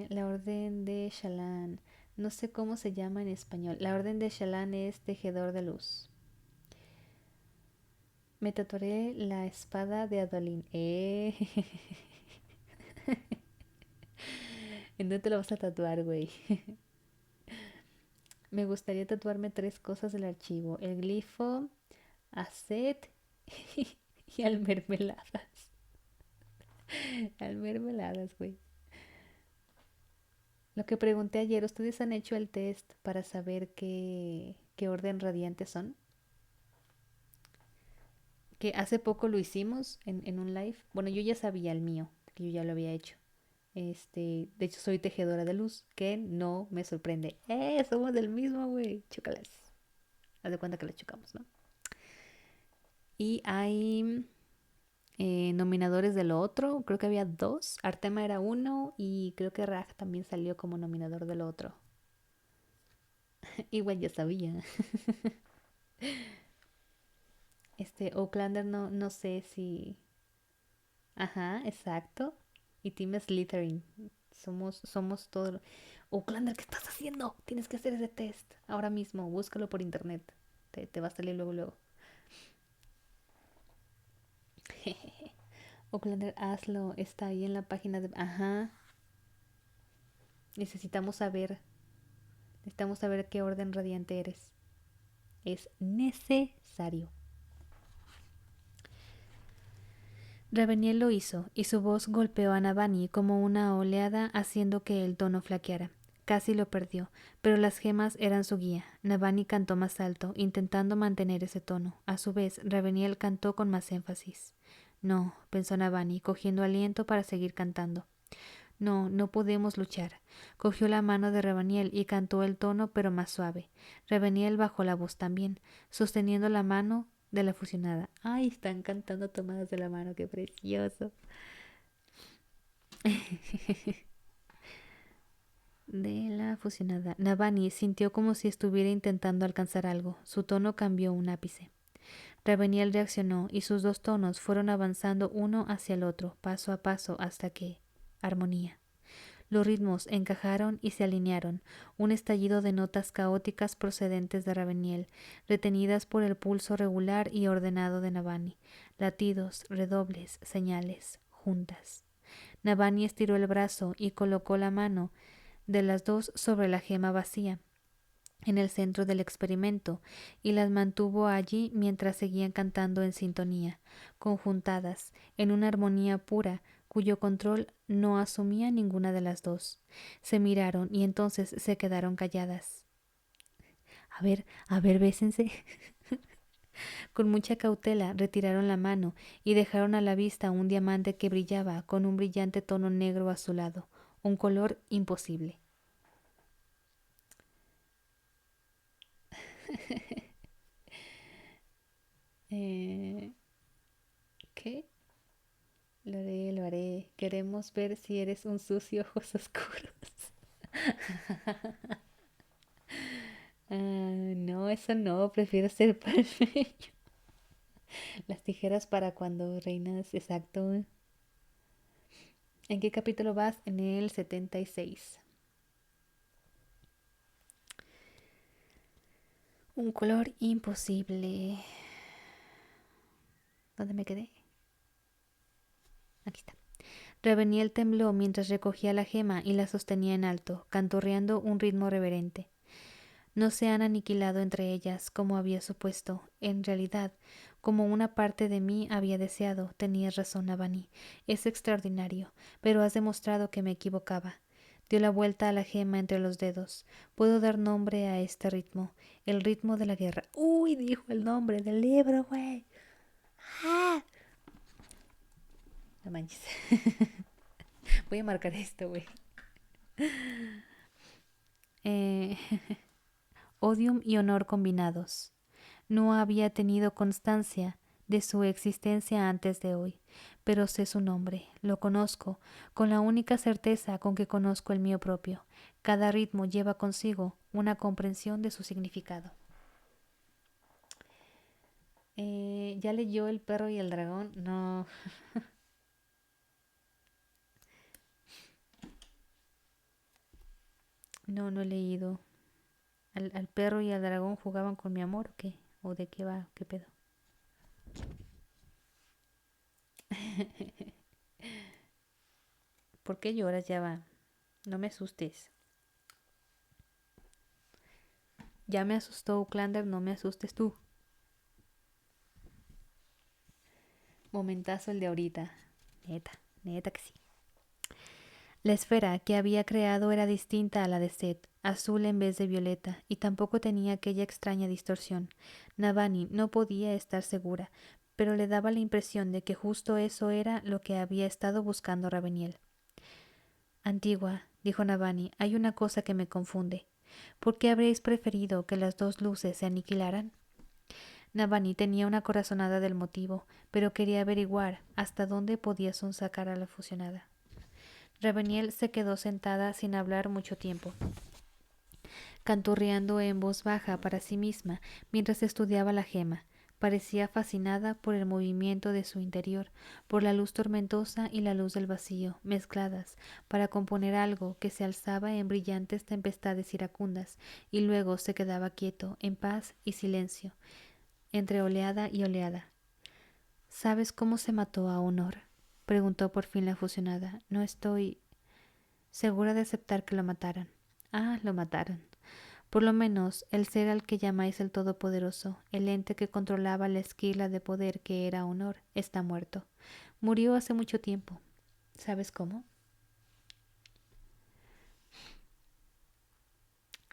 La orden de Shalan. No sé cómo se llama en español. La orden de Shalan es tejedor de luz. Me tatuaré la espada de Adolin. ¿En dónde te lo vas a tatuar, güey? Me gustaría tatuarme 3 cosas del archivo. El glifo, Aset y al mermeladas. Al mermeladas, güey. Lo que pregunté ayer, ¿ustedes han hecho el test para saber qué orden radiante son? Que hace poco lo hicimos en un live. Bueno, yo ya sabía el mío, porque yo ya lo había hecho. De hecho, soy tejedora de luz, que no me sorprende. Somos del mismo, güey. Chócalas. Haz de cuenta que las chocamos, ¿no? Y hay nominadores de lo otro. Creo que había 2. Artema era uno y creo que Rag también salió como nominador de lo otro. Igual ya sabía. Oaklander no sé si... Ajá, exacto. Y Team Slytherin. Somos todo. Oaklander, ¿qué estás haciendo? Tienes que hacer ese test. Ahora mismo, búscalo por internet. Te va a salir luego. Oaklander, hazlo. Está ahí en la página de... Ajá. Necesitamos saber. Necesitamos saber qué orden radiante eres. Es necesario. Raveniel lo hizo, y su voz golpeó a Navani como una oleada, haciendo que el tono flaqueara. Casi lo perdió, pero las gemas eran su guía. Navani cantó más alto, intentando mantener ese tono. A su vez, Raveniel cantó con más énfasis. No, pensó Navani, cogiendo aliento para seguir cantando. No, no podemos luchar. Cogió la mano de Raveniel y cantó el tono, pero más suave. Raveniel bajó la voz también, sosteniendo la mano de la fusionada. ¡Ay, están cantando tomadas de la mano! ¡Qué precioso! De la fusionada. Navani sintió como si estuviera intentando alcanzar algo. Su tono cambió un ápice. Raveniel reaccionó y sus 2 tonos fueron avanzando uno hacia el otro, paso a paso, hasta que... armonía. Los ritmos encajaron y se alinearon, un estallido de notas caóticas procedentes de Raveniel, retenidas por el pulso regular y ordenado de Navani, latidos, redobles, señales, juntas. Navani estiró el brazo y colocó la mano de las dos sobre la gema vacía en el centro del experimento y las mantuvo allí mientras seguían cantando en sintonía, conjuntadas, en una armonía pura cuyo control no asumía ninguna de las dos. Se miraron y entonces se quedaron calladas. A ver, bésense. Con mucha cautela retiraron la mano y dejaron a la vista un diamante que brillaba con un brillante tono negro azulado, un color imposible. ¿Qué? Lo haré, lo haré. Queremos ver si eres un sucio ojos oscuros. No, eso no, prefiero ser palmeño. Las tijeras para cuando reinas, exacto. ¿En qué capítulo vas? En el 76. Un color imposible. ¿Dónde me quedé? Aquí está. Raveniel tembló mientras recogía la gema y la sostenía en alto, canturreando un ritmo reverente. No se han aniquilado entre ellas, como había supuesto. En realidad, como una parte de mí había deseado, tenías razón, Navani. Es extraordinario, pero has demostrado que me equivocaba. Dio la vuelta a la gema entre los dedos. Puedo dar nombre a este ritmo, el ritmo de la guerra. ¡Uy! Dijo el nombre del libro, güey. ¡Ah! No manches. Voy a marcar esto, güey. Eh, odium y honor combinados. No había tenido constancia de su existencia antes de hoy, pero sé su nombre, lo conozco, con la única certeza con que conozco el mío propio. Cada ritmo lleva consigo una comprensión de su significado. ¿Ya leyó El perro y el dragón? No. No, no he leído. ¿Al perro y al dragón jugaban con mi amor o qué? ¿O de qué va? ¿Qué pedo? ¿Por qué lloras? Ya va. No me asustes. Ya me asustó Uclander, no me asustes tú. Momentazo el de ahorita. Neta, neta que sí. La esfera que había creado era distinta a la de Seth, azul en vez de violeta, y tampoco tenía aquella extraña distorsión. Navani no podía estar segura, pero le daba la impresión de que justo eso era lo que había estado buscando Raveniel. Antigua, dijo Navani, hay una cosa que me confunde. ¿Por qué habréis preferido que las dos luces se aniquilaran? Navani tenía una corazonada del motivo, pero quería averiguar hasta dónde podía sonsacar a la fusionada. Raveniel se quedó sentada sin hablar mucho tiempo, canturreando en voz baja para sí misma mientras estudiaba la gema. Parecía fascinada por el movimiento de su interior, por la luz tormentosa y la luz del vacío, mezcladas, para componer algo que se alzaba en brillantes tempestades iracundas, y luego se quedaba quieto, en paz y silencio, entre oleada y oleada. ¿Sabes cómo se mató a Honor? Preguntó por fin la fusionada. No estoy segura de aceptar que lo mataran. Ah, lo mataron. Por lo menos, el ser al que llamáis el Todopoderoso, el ente que controlaba la esquila de poder que era Honor, está muerto. Murió hace mucho tiempo. ¿Sabes cómo?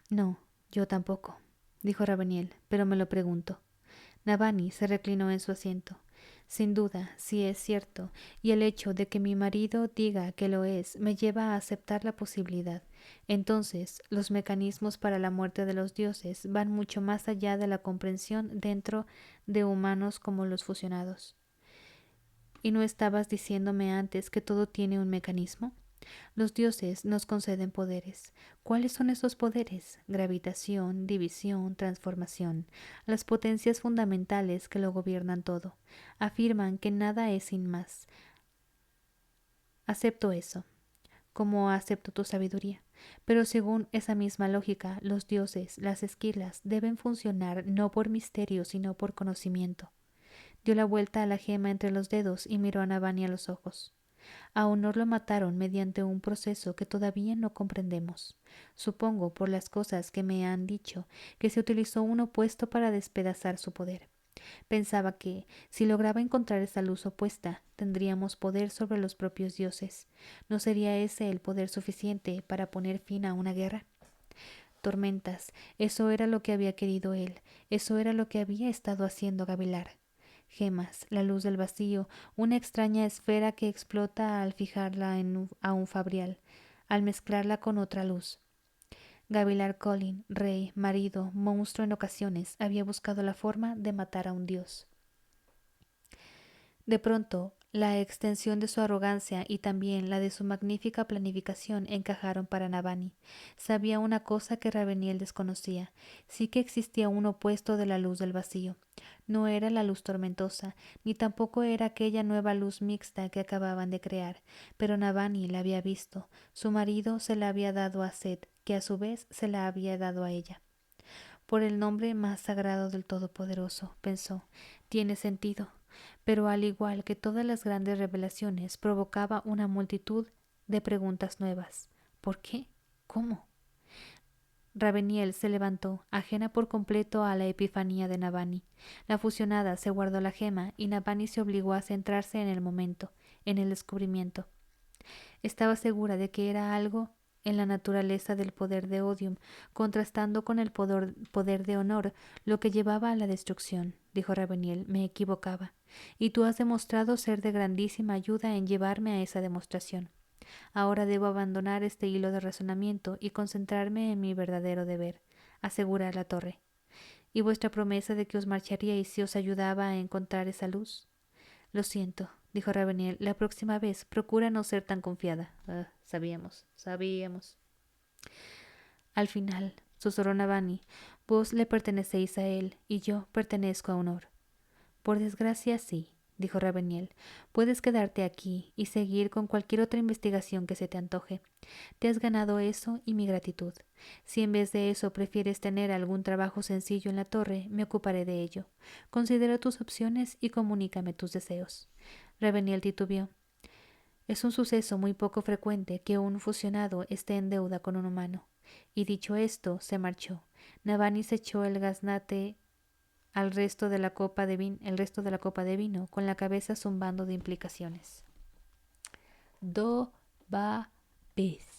No, yo tampoco, dijo Raveniel, pero me lo pregunto. Navani se reclinó en su asiento. Sin duda, sí es cierto, y el hecho de que mi marido diga que lo es me lleva a aceptar la posibilidad. Entonces, los mecanismos para la muerte de los dioses van mucho más allá de la comprensión dentro de humanos como los fusionados. ¿Y no estabas diciéndome antes que todo tiene un mecanismo? Los dioses nos conceden poderes. ¿Cuáles son esos poderes? Gravitación, división, transformación, las potencias fundamentales que lo gobiernan todo. Afirman que nada es sin más. Acepto eso. como acepto tu sabiduría. Pero según esa misma lógica, los dioses, las esquilas, deben funcionar no por misterio, sino por conocimiento. Dio la vuelta a la gema entre los dedos y miró a Navani a los ojos. A Honor lo mataron mediante un proceso que todavía no comprendemos. Supongo, por las cosas que me han dicho, que se utilizó un opuesto para despedazar su poder. Pensaba que, si lograba encontrar esa luz opuesta, tendríamos poder sobre los propios dioses. ¿No sería ese el poder suficiente para poner fin a una guerra? Tormentas, eso era lo que había querido él, eso era lo que había estado haciendo Gavilar. Gemas, la luz del vacío, una extraña esfera que explota al fijarla a un fabrial, al mezclarla con otra luz. Gavilar Collin, rey, marido, monstruo en ocasiones, había buscado la forma de matar a un dios. De pronto, la extensión de su arrogancia y también la de su magnífica planificación encajaron para Navani. Sabía una cosa que Raveniel desconocía. Sí que existía un opuesto de la luz del vacío. No era la luz tormentosa, ni tampoco era aquella nueva luz mixta que acababan de crear, pero Navani la había visto. Su marido se la había dado a Set, que a su vez se la había dado a ella. Por el nombre más sagrado del Todopoderoso, pensó, tiene sentido. Pero al igual que todas las grandes revelaciones, provocaba una multitud de preguntas nuevas. ¿Por qué? ¿Cómo? Raveniel se levantó, ajena por completo a la epifanía de Navani. La fusionada se guardó la gema y Navani se obligó a centrarse en el momento, en el descubrimiento. Estaba segura de que era algo en la naturaleza del poder de Odium, contrastando con el poder de honor, lo que llevaba a la destrucción, dijo Raveniel. Me equivocaba, y tú has demostrado ser de grandísima ayuda en llevarme a esa demostración. Ahora debo abandonar este hilo de razonamiento y concentrarme en mi verdadero deber, asegurar la torre. ¿Y vuestra promesa de que os marcharíais si os ayudaba a encontrar esa luz? Lo siento, dijo Raveniel. La próxima vez procura no ser tan confiada. Sabíamos. Al final, susurró Navani, vos le pertenecéis a él y yo pertenezco a Honor. Por desgracia, sí, dijo Raveniel. Puedes quedarte aquí y seguir con cualquier otra investigación que se te antoje. Te has ganado eso y mi gratitud. Si en vez de eso prefieres tener algún trabajo sencillo en la torre, me ocuparé de ello. Considera tus opciones y comunícame tus deseos. Raveniel titubeó. Es un suceso muy poco frecuente que un fusionado esté en deuda con un humano. Y dicho esto, se marchó. Navani se echó el gaznate al resto de la copa de vino, con la cabeza zumbando de implicaciones. Do ba bis.